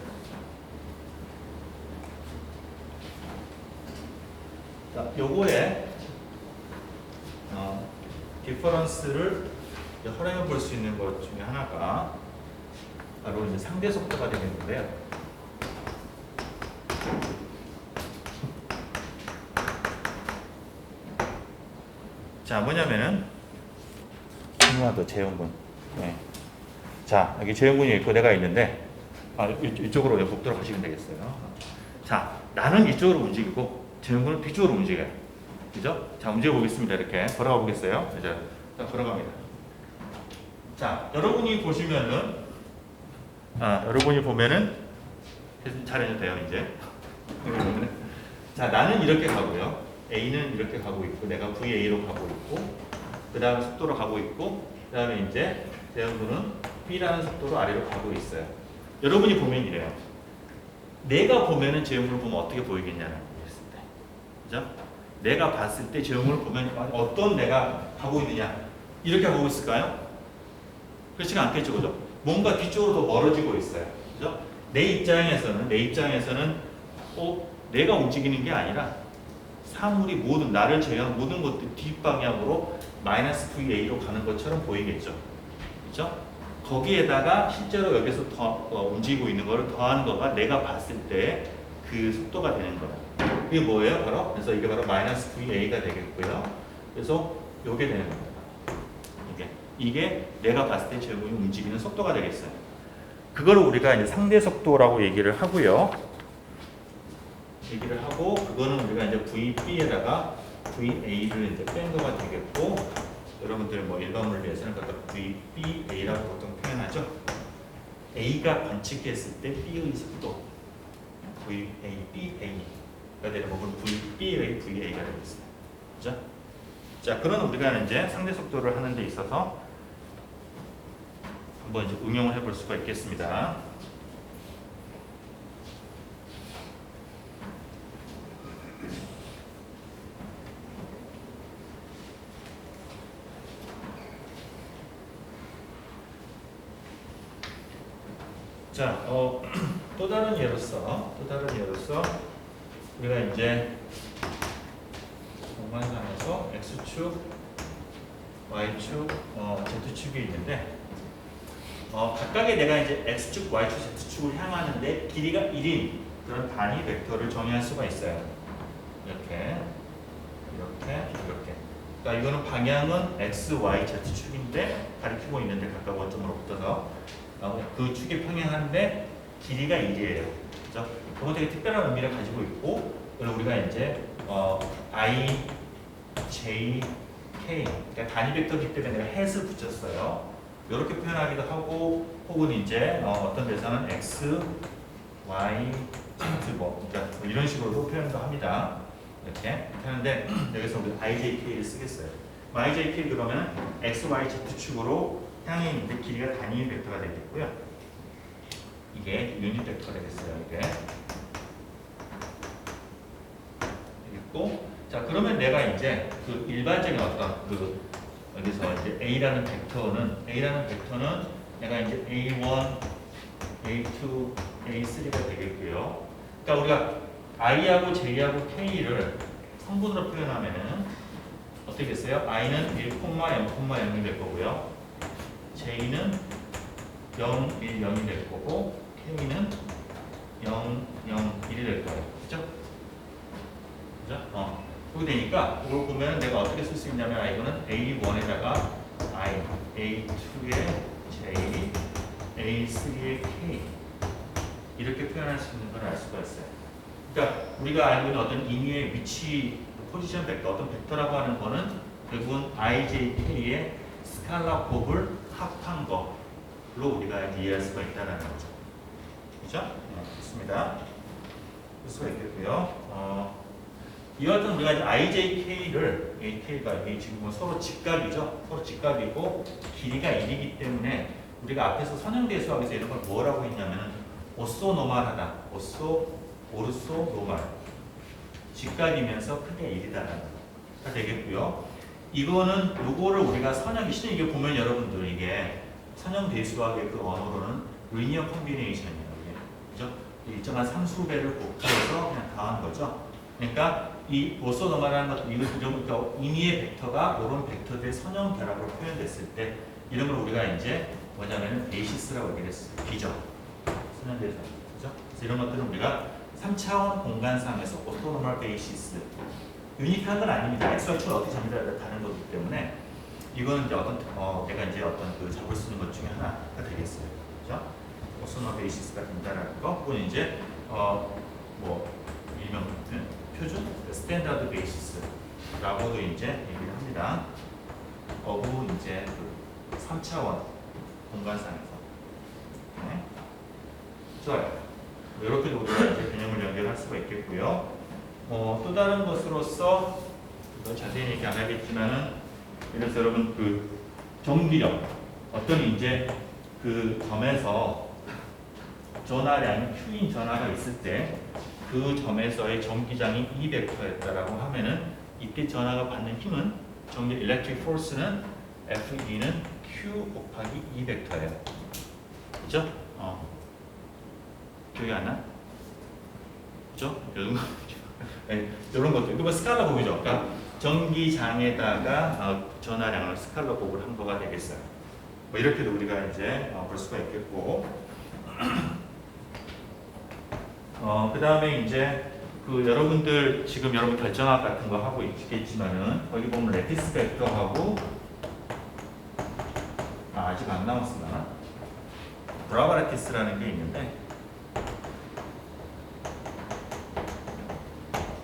자, 요거에 디퍼런스를 활용해 볼 수 있는 것 중에 하나가 바로 이제 상대 속도가 되겠는데요. 자, 뭐냐면은 하나 더 재현군. 네. 자, 여기 재현군이 있고 내가 있는데 이쪽으로 복도로 가시면 되겠어요. 자, 나는 이쪽으로 움직이고 재현군은 뒤쪽으로 움직여요. 그죠? 자, 움직여 보겠습니다. 이렇게 걸어가 보겠어요. 이제 걸어갑니다. 자, 여러분이 보시면은 여러분이 보면은 잘해도 돼요 이제. 자, 나는 이렇게 가고요. A는 이렇게 가고 있고 내가 VA로 가고 있고 그 다음에 속도로 가고 있고 그 다음에 이제 대형군은 B라는 속도로 아래로 가고 있어요. 여러분이 보면 이래요. 내가 보면은 제형군을 보면 어떻게 보이겠냐는 거였을 때, 그죠? 내가 봤을 때 제형군을 보면 어떤 내가 가고 있느냐 이렇게 가고 있을까요? 그렇지가 않겠죠, 그죠? 뭔가 뒤쪽으로 더 멀어지고 있어요, 그죠? 내 입장에서는 내가 움직이는 게 아니라 사물이 모든 나를 제외한 모든 것들 뒷방향으로 마이너스 VA로 가는 것처럼 보이겠죠. 그렇죠? 거기에다가 실제로 여기서 더 움직이고 있는 거를 더하는 거가 내가 봤을 때 그 속도가 되는 거예요. 그게 뭐예요? 바로 그래서 이게 바로 마이너스 VA가 되겠고요. 그래서 이게 되는 겁니다. 이게 내가 봤을 때 제곱이 움직이는 속도가 되겠어요. 그거를 우리가 이제 상대 속도라고 얘기를 하고요. 그거는 우리가 이제 VB에다가 VA를 이제 뺀 거가 되겠고, 여러분들 뭐 일반 물리에서는 그것도 VBA라고 보통 표현하죠. A가 관측했을 때 B의 속도 VABA가 되는 거고 VB의 VA가 되겠어요. 그죠? 자, 그런 우리가 이제 상대 속도를 하는 데 있어서 한번 이제 응용을 해볼 수가 있겠습니다. 자, 또 다른 예로서 우리가 이제 공간상에서 x축, y축, z축이 있는데 각각의 내가 이제 x축, y축, z축을 향하는데 길이가 1인 그런 단위 벡터를 정의할 수가 있어요. 이렇게 이렇게. 그러니까 이거는 방향은 x, y, z 축인데 가리키고 있는데 각각 원점으로 붙어서 그 축에 평행한데 길이가 1이에요. 그죠? 그건 되게 특별한 의미를 가지고 있고, 그리고 우리가 이제 i, j, k, 그러니까 단위 벡터이기 때문에 내가 has을 붙였어요. 이렇게 표현하기도 하고, 혹은 이제 어떤 데서는 x, y, z 그러니까 이런 식으로도 표현도 합니다. 이렇게 하는데 여기서 우리 ijk를 쓰겠어요. ijk 그러면 x, y, z 축으로 향해 있는데 길이가 단위 벡터가 되겠고요. 이게 유닛 벡터가 되겠어요. 이게 있고, 자 그러면 내가 이제 그 일반적인 어떤 그 여기서 이제 a라는 벡터는 내가 이제 a1, a2, a3가 되겠고요. 그러니까 우리가 i하고 j하고 k를 성분으로 표현하면은 어떻게 됐어요? i는 1, 0, 0이 될 거고요. j는 0, 1, 0이 될 거고 k는 0, 0, 1이 될 거예요. 그죠? 그죠? 그렇게 되니까 이걸 보면 내가 어떻게 쓸 수 있냐면 이거는 A1에다가 I, A2에 J, A3에 K 이렇게 표현할 수 있는 걸 알 수가 있어요. 그러니까 우리가 알고 있는 어떤 임의의 위치, 포지션 벡터, 어떤 벡터라고 하는 거는 결국은 I, J, K의 스칼라 곱을 합한 거로 우리가 이해할 수가 있다는 거죠. 그죠? 좋습니다. 볼 수가 있겠고요. 이와 같은 우리가 이제 IJK를 AK가 이게 지금 서로 직각이죠. 서로 직각이고 길이가 1이기 때문에 우리가 앞에서 선형대수학에서 이런 걸 뭐라고 했냐면 오소노멀하다. 오르소노멀. 직각이면서 크게 1이다라는 거 되겠고요. 이거는 요거를 우리가 선형이 실제 이게 보면 여러분들 이게 선형대수학의 그 언어로는 리니어 콤비네이션이에요. 그죠? 일정한 상수배를 곱해서 그냥 더한 거죠. 그러니까 이 오소노멀하는 것, 그러니까 임의의 벡터가 이런 벡터들의 선형 결합으로 표현됐을 때 이런 걸 우리가 이제 뭐냐면은 베이시스라고 얘기를 했어요. 비죠. 선형대수. 그죠? 그래서 이런 것들은 우리가 3차원 공간상에서 오소노멀 베이시스. 유니크한 건 아닙니다. x와 축을 어떻게 잡느냐에 다른 거기 때문에 이거는 이제 내가 이제 어떤 그 잡을 수 있는 것 중에 하나가 되겠어요. 그죠? 오소노멀 베이시스가 된다라는 거. 혹은 이제 일명 표준 스탠다드 베이시스라고도 이제 얘기를 합니다. 어부 이제 그 3차원 공간상에서. 네. 좋아요. 이렇게도 우리가 이제 개념을 연결할 수가 있겠고요. 또 다른 것으로서 이건 자세히 얘기 안 하겠지만은 예를 들어서 여러분 그 전기력 어떤 이제 그 점에서 전하량이 Q인 전하가 있을 때 그 점에서의 전기장이 E 벡터였다라고 하면은 이때 전하가 받는 힘은 전기 electric force는 FE는 Q 곱하기 E 벡터예요. 그죠? 기억이 안 나? 그죠? 이런 것들. 이거 스칼라 곱이죠. 그러니까 전기장에다가 전하량을 스칼라 곱을 한 거가 되겠어요. 뭐 이렇게도 우리가 이제 볼 수가 있겠고. 그 다음에 이제 그 여러분들 지금 여러분 결정학 같은 거 하고 있겠지만은 거기 보면 레티스 벡터하고 아직 안 나왔으나 브라바레티스라는 게 있는데,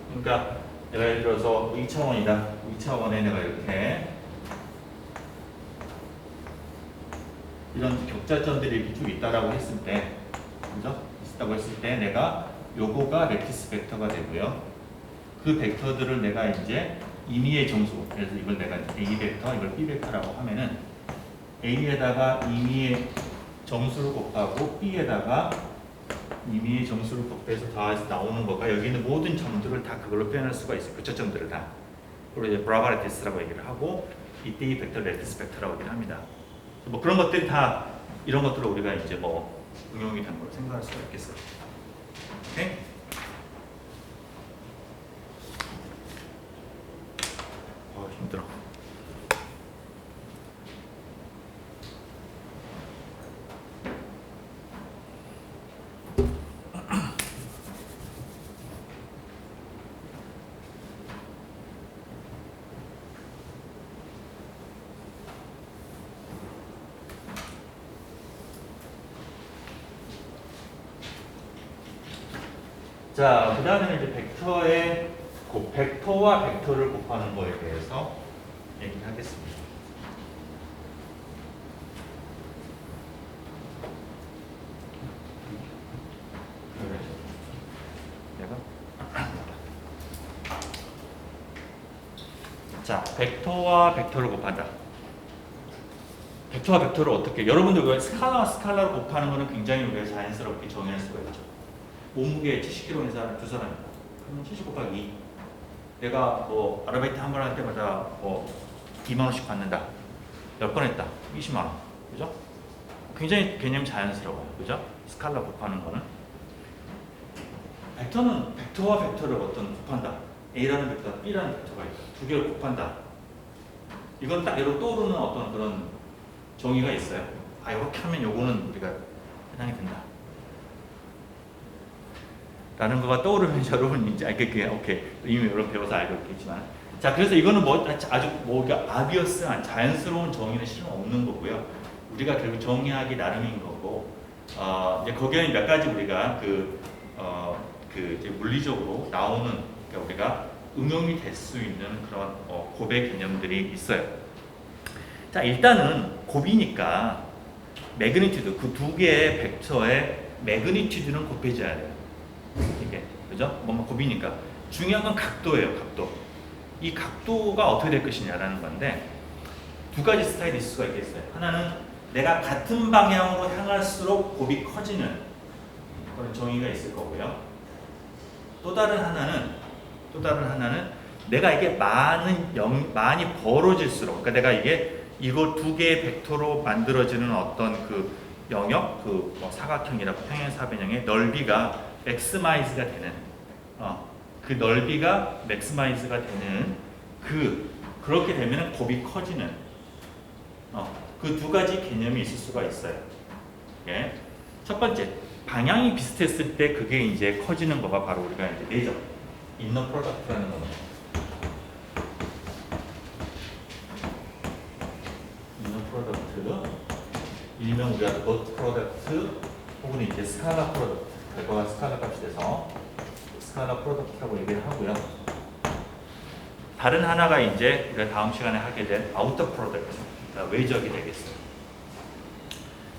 그러니까 내가 예를 들어서 2차원이다. 2차원에 내가 이렇게 이런 격자점들이 이렇게 쭉 있다라고 했을 때, 그죠? 있다고 했을 때 내가 요거가 레티스 벡터가 되고요. 그 벡터들을 내가 이제 임의의 정수, 그래서 이걸 내가 A 벡터, 이걸 B 벡터라고 하면은 A에다가 임의의 정수를 곱하고 B에다가 임의의 정수를 곱해서 더해서 나오는 거가 여기 있는 모든 점들을 다 그걸로 표현할 수가 있어요. 교차점들을 다. 그리고 이제 브라바레티스라고 얘기를 하고 이때 이 벡터 레티스 벡터라고 얘기를 합니다. 뭐 그런 것들이 다 이런 것들을 우리가 이제 뭐 응용이 된 걸로 생각할 수가 있겠어요. 오케이? 힘들어. 자, 그 다음에는 이제 벡터와 벡터를 곱하는 거에 대해서 얘기를 하겠습니다. 자, 벡터와 벡터를 곱한다. 벡터와 벡터를 어떻게, 여러분들 왜 스칼라와 스칼라를 곱하는 거는 굉장히 우리가 자연스럽게 정의할 수가 있죠. 몸무게 70kg인 사람 두 사람이다. 그러면 70 곱하기 2. 내가 뭐 아르바이트 한 번 할 때마다 뭐 2만 원씩 받는다. 10번 했다. 20만 원. 그죠? 굉장히 개념 자연스러워요. 그죠? 스칼라 곱하는 거는. 벡터는 벡터와 벡터를 어떤 곱한다. A라는 벡터와 B라는 벡터가 있다. 두 개를 곱한다. 이건 딱 여러분 떠오르는 어떤 그런 정의가 있어요. 아, 이렇게 하면 요거는 우리가 해당이 된다. 라는 거가 떠오르면 여러분 이제 알겠게 오케이. 이미 여러분 배워서 알고 있겠지만. 자, 그래서 이거는 뭐 아주 뭐가 아비어스한 자연스러운 정의는 실은 없는 거고요. 우리가 결국 정의하기 나름인 거고, 이제 거기에 몇 가지 우리가 이제 물리적으로 나오는, 그러니까 우리가 응용이 될 수 있는 그런 곱의 개념들이 있어요. 자, 일단은 곱이니까 매그니튜드, 그 두 개의 벡터의 매그니튜드는 곱해져야 돼요. 이게 그죠? 뭔가 곱이니까 중요한 건 각도예요. 각도. 이 각도가 어떻게 될 것이냐라는 건데 두 가지 스타일이 있을 수가 있겠어요. 하나는 내가 같은 방향으로 향할수록 곱이 커지는 그런 정의가 있을 거고요. 또 다른 하나는 내가 이게 많이 벌어질수록, 그러니까 내가 이거 두 개의 벡터로 만들어지는 어떤 그 영역, 뭐 사각형이나 평행사변형의 넓이가 맥시마이즈가 되는, 그 넓이가 맥시마이즈가 되는 그렇게 되면은 곱이 커지는, 그 두 가지 개념이 있을 수가 있어요. 예. 첫 번째, 방향이 비슷했을 때 그게 이제 커지는 거가 바로 우리가 이제 내적, 인너 프로덕트라는 겁니다. 인너 프로덕트, 일명 우리가 도트 프로덕트 혹은 이제 스칼라 프로덕트, 결과가 스칼라 값이 돼서 스칼라 프로덕트라고 얘기를 하고요. 다른 하나가 이제 우리가 다음 시간에 하게 될 아우터 프로덕트, 외적이 되겠어요.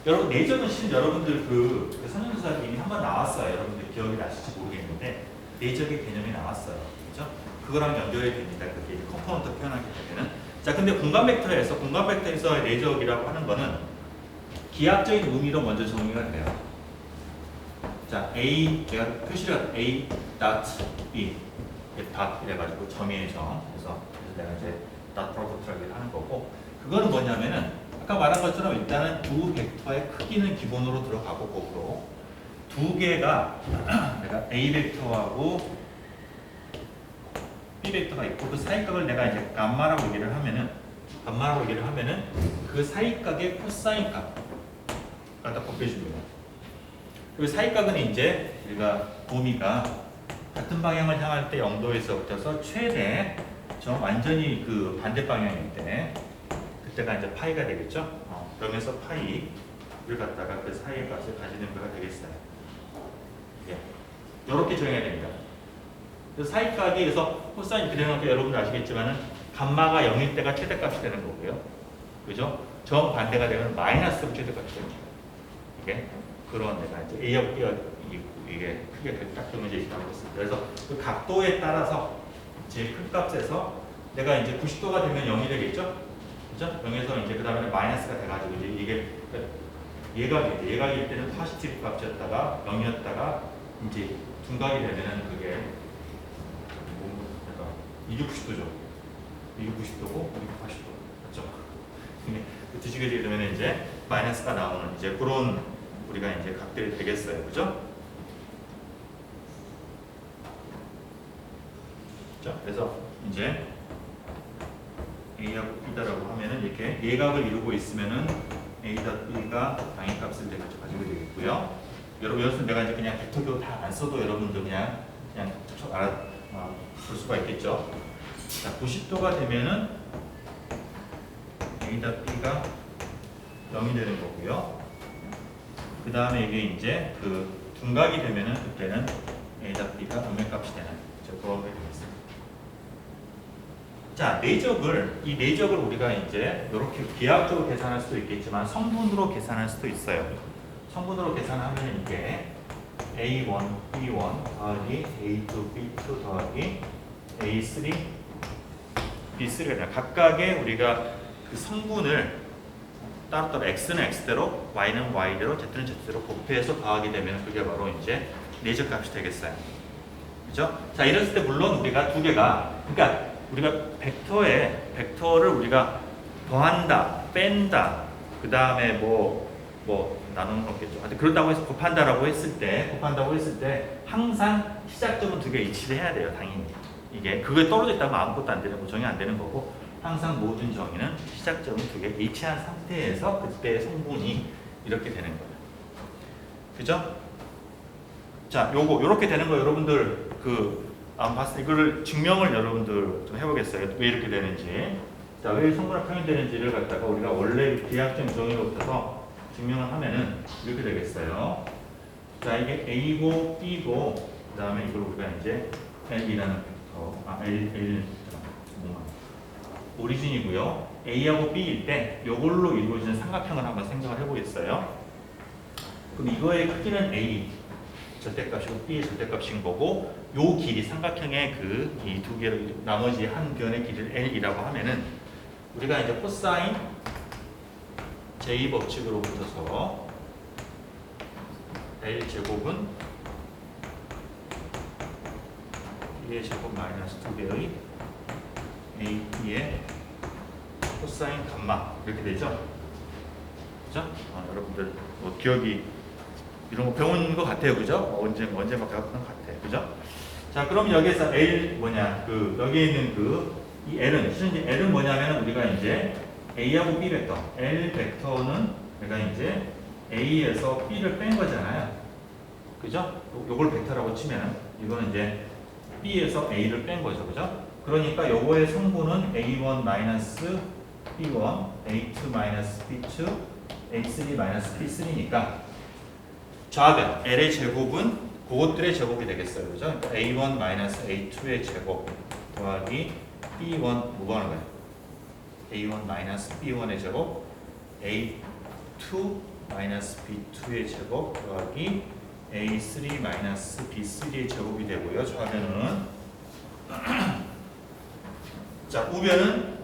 여러분, 내적은 실은 여러분들 그 선행수학 이미 한번 나왔어요. 여러분들 기억이 나실지 모르겠는데 내적의 개념이 나왔어요. 그렇죠? 그거랑 연결이 됩니다. 그게 컴포넌트 표현하게 되면은. 자, 근데 공간 벡터에서 내적이라고 하는 거는 기하학적인 의미로 먼저 정의가 돼요. 자, A, 제가 표시를 A dot B, 닷 이래가지고 점의 점. 그래서 내가 이제 닷 프로덕트라고 하는 거고, 그거는 뭐냐면은 아까 말한 것처럼 일단은 두 벡터의 크기는 기본으로 들어가고, 거꾸로 두 개가 내가 A 벡터하고 B 벡터가 있고 그 사이각을 내가 이제 감마라고 얘기를 하면은 그 사이각의 코사인 값 갖다 곱해줍니다. 그 사이각은 이제 우리가 범위가 같은 방향을 향할 때 0도에서부터 최대 완전히 그 반대 방향일 때 그때가 이제 파이가 되겠죠. 그러면서 파이를 갖다가 그 사이의 값을 가지는 거가 되겠어요. 예. 이렇게 정해야 됩니다. 그래서 사이값이, 그래서 코사인 그래놓고 여러분들 아시겠지만은 감마가 0일 때가 최대값이 되는 거고요. 그죠? 정 반대가 되면 마이너스로 최대값이 됩니다. 이게 그런 내가 이제 A하고 B가 이게 크게 딱 되면 이제 있다고 했습니다. 그래서 그 각도에 따라서 제일 큰 값에서 내가 이제 90도가 되면 0이 되겠죠? 그죠? 0에서 이제 그 다음에 마이너스가 돼가지고 이제 이게 예각일 때는 포지티브 값이었다가 0이었다가 이제 둔각이 되면은 그게 290도죠. 290도고 280도. 그렇죠? 그 뒤지게 되면 이제 마이너스가 나오는 이제 그런 우리가 이제 각들이 되겠어요. 그죠? 자, 그래서 이제 A하고 B다라고 하면은 이렇게 예각을 이루고 있으면은 A.B가 방위값을 내가 가지고 되겠고요. 여러분, 여기서 내가 이제 그냥 벡터도 다 안 써도 여러분들 그냥 볼 수가 있겠죠. 자, 90도가 되면은 A.B가 0이 되는 거고요. 그 다음에 이게 이제 그 둔각이 되면은 그때는 A.B가 음의 값이 되는 저거가 되겠습니다. 자, 이 내적을 우리가 이제 이렇게 기하학적으로 계산할 수도 있겠지만 성분으로 계산할 수도 있어요. 성분으로 계산하면 이게 A1, B1 더하기 A2, B2 더하기 A3, B3가 되나 각각의 우리가 그 성분을 따로따로 X는 X대로, Y는 Y대로, Z는 Z대로 곱해서 더하게 되면 그게 바로 이제 내적 값이 되겠어요. 그죠? 자, 이랬을 때 물론 우리가 두 개가, 그러니까 우리가 벡터를 우리가 더한다, 뺀다, 그 다음에 뭐 나누는 거겠죠. 하여튼 그렇다고 해서 곱한다고 했을 때 항상 시작점은 두 개 일치를 해야 돼요, 당연히. 이게 그게 떨어져 있다면 아무것도 안 되는 거, 정의 안 되는 거고, 항상 모든 정의는 시작점은 두 개 일치한 상태에서 그때의 성분이 이렇게 되는 거예요. 그죠? 자, 요렇게 되는 거 여러분들 이거를 증명을 여러분들 좀 해보겠어요. 왜 이렇게 되는지. 자, 왜 성분화 표현되는지를 갖다가 우리가 원래 기하학적 정의로부터 증명을 하면은 이렇게 되겠어요. 자, 이게 A고 B고 그 다음에 이걸 우리가 이제 L이라는 벡터, 오리진이고요. A하고 B일 때 이걸로 이루어지는 삼각형을 한번 생각을 해보겠어요. 그럼 이거의 크기는 A 절대값이고 B의 절대값인 거고, 요 길이 삼각형의 이 두 개를 나머지 한 변의 길이를 L이라고 하면은 우리가 이제 코사인 J 법칙으로부터서 L 제곱은 B의 제곱 마이너스 2배의 AB의 코사인 감마 이렇게 되죠. 그죠? 여러분들 뭐 기억이 이런 거 배운 것 같아요, 그죠? 언제막 배웠던 것 같아요, 그죠? 자, 그럼 여기에서 L 여기에 있는 이 L은 뭐냐면 우리가 이제 A하고 B 벡터, L 벡터는 내가 이제 A에서 B를 뺀 거잖아요, 그죠? 요걸 벡터라고 치면 이거는 이제 B에서 A를 뺀 거죠, 그죠? 그러니까 요거의 성분은 A1 마이너스 B1, A2 마이너스 B2, A3 마이너스 B3니까 좌변 L의 제곱은 그것들의 제곱이 되겠어요, 그죠? 그러니까 A1 마이너스 A2의 제곱 더하기 B1 뭐가 하는 거예요? A1 마이너스 B1의 제곱, A2 마이너스 B2의 제곱 더하기 A3 마이너스 B3의 제곱이 되고요, 좌변은. 자, 우변은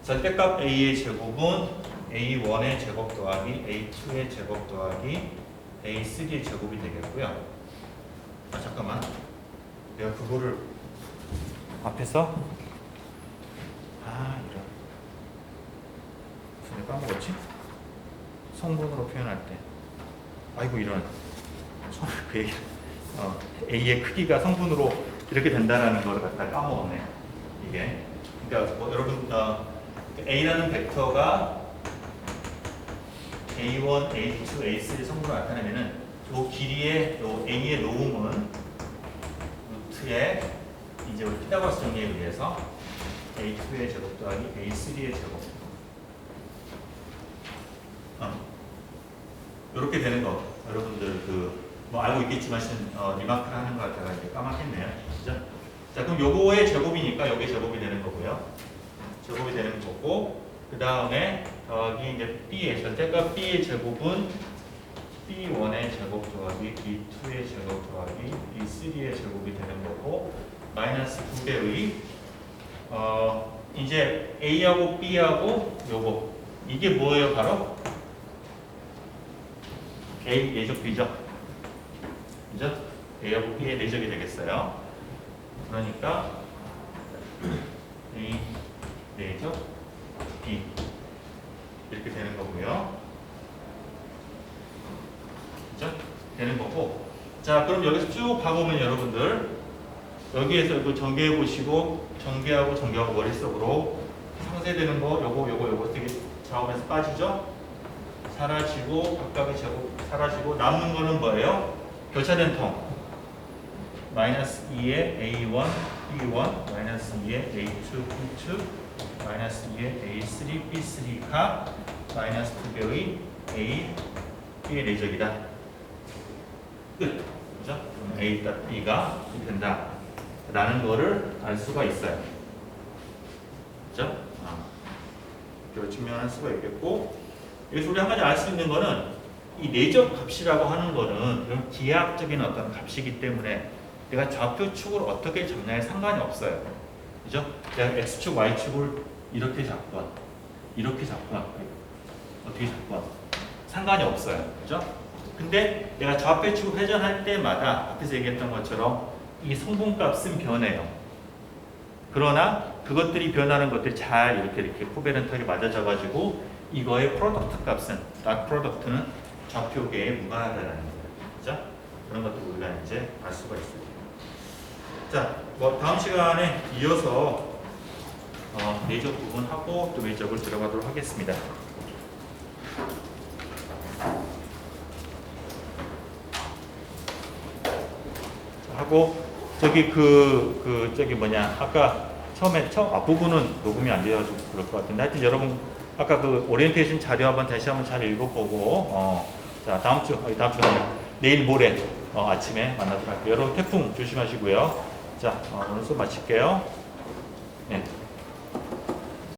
절대값 A의 제곱은 A1의 제곱 더하기 A2의 제곱 더하기 A3의 제곱이 되겠고요. 잠깐만, 내가 그거를 앞에서 이런 무슨 까먹었지? 성분으로 표현할 때 아이고 이런 그 얘기 A의 크기가 성분으로 이렇게 된다라는 걸 갖다 까먹었네. 이게 그러니까 뭐 여러분 A라는 벡터가 A1, A2, A3 성분으로 나타내면은 요 길이의 요 A의 로움은 루트에 이제 우리 피타고라스 정리에 의해서 A2의 제곱 더하기 A3의 제곱 이렇게 되는 거 여러분들 뭐 알고 있겠지만 리마크를 하는 거 같다가 이제 까맣겠네요, 그죠? 자, 그럼 요거의 제곱이니까 요게 제곱이 되는 거고요. 제곱이 되는 거고, 그 다음에 더하기 이제 B의 절대값 B의 제곱은 B1의 제곱 더하기 B2의 제곱 더하기 B3의 제곱이 되는 거고, 마이너스 2배의 이제 A하고 B하고 요거 이게 뭐예요? 바로 A 내적 B죠, 그죠? A하고 B의 내적이 되겠어요. 그러니까 A 내적 B 이렇게 되는 거고요. 그죠? 되는 거고. 자, 그럼 여기서 쭉 봐보면 여러분들 여기에서 이거 전개해 보시고 전개하고 머릿속으로 상쇄되는 거 요거 되게 좌우면서 빠지죠? 사라지고 각각의 제곱 사라지고 남는 거는 뭐예요? 교차된 통 마이너스 2의 A1, B1 마이너스 2의 A2, B2 마이너스 2의 A3, B3가 마이너스 2배의 A, B의 내적이다. 끝. 그죠? A.B가 된다 라는 거를 알 수가 있어요. 그죠? 이렇게 증명할 수가 있겠고, 여기서 우리 한 가지 알 수 있는 거는 이 내적 값이라고 하는 거는 그런 기하학적인 어떤 값이기 때문에 내가 좌표 축을 어떻게 잡냐에 상관이 없어요. 그죠? 내가 X축, Y축을 이렇게 잡건 이렇게 잡건 어떻게 잡건 상관이 없어요. 그죠? 근데 내가 좌표축 회전할 때마다 앞에서 얘기했던 것처럼 이 성분값은 변해요. 그러나 그것들이 변하는 것들이 잘 이렇게 코베런트하게 맞아져가지고 이거의 프로덕트 값은 닷 프로덕트는 좌표계에 무관하다는 거예요. 그죠? 그런 것들 우리가 이제 알 수가 있어요. 자, 뭐 다음 시간에 이어서 내적 부분하고 또 외적을 들어가도록 하겠습니다. 하고 저기 저기 뭐냐 아까 처음에 앞부분은 녹음이 안 되어서 그럴 것 같은데 하여튼 여러분 아까 그 오리엔테이션 자료 한번 다시 한번 잘 읽어보고 자 다음 주 내일 모레 아침에 만나도록 할게요. 여러분 태풍 조심하시고요. 자 오늘 수업 마칠게요.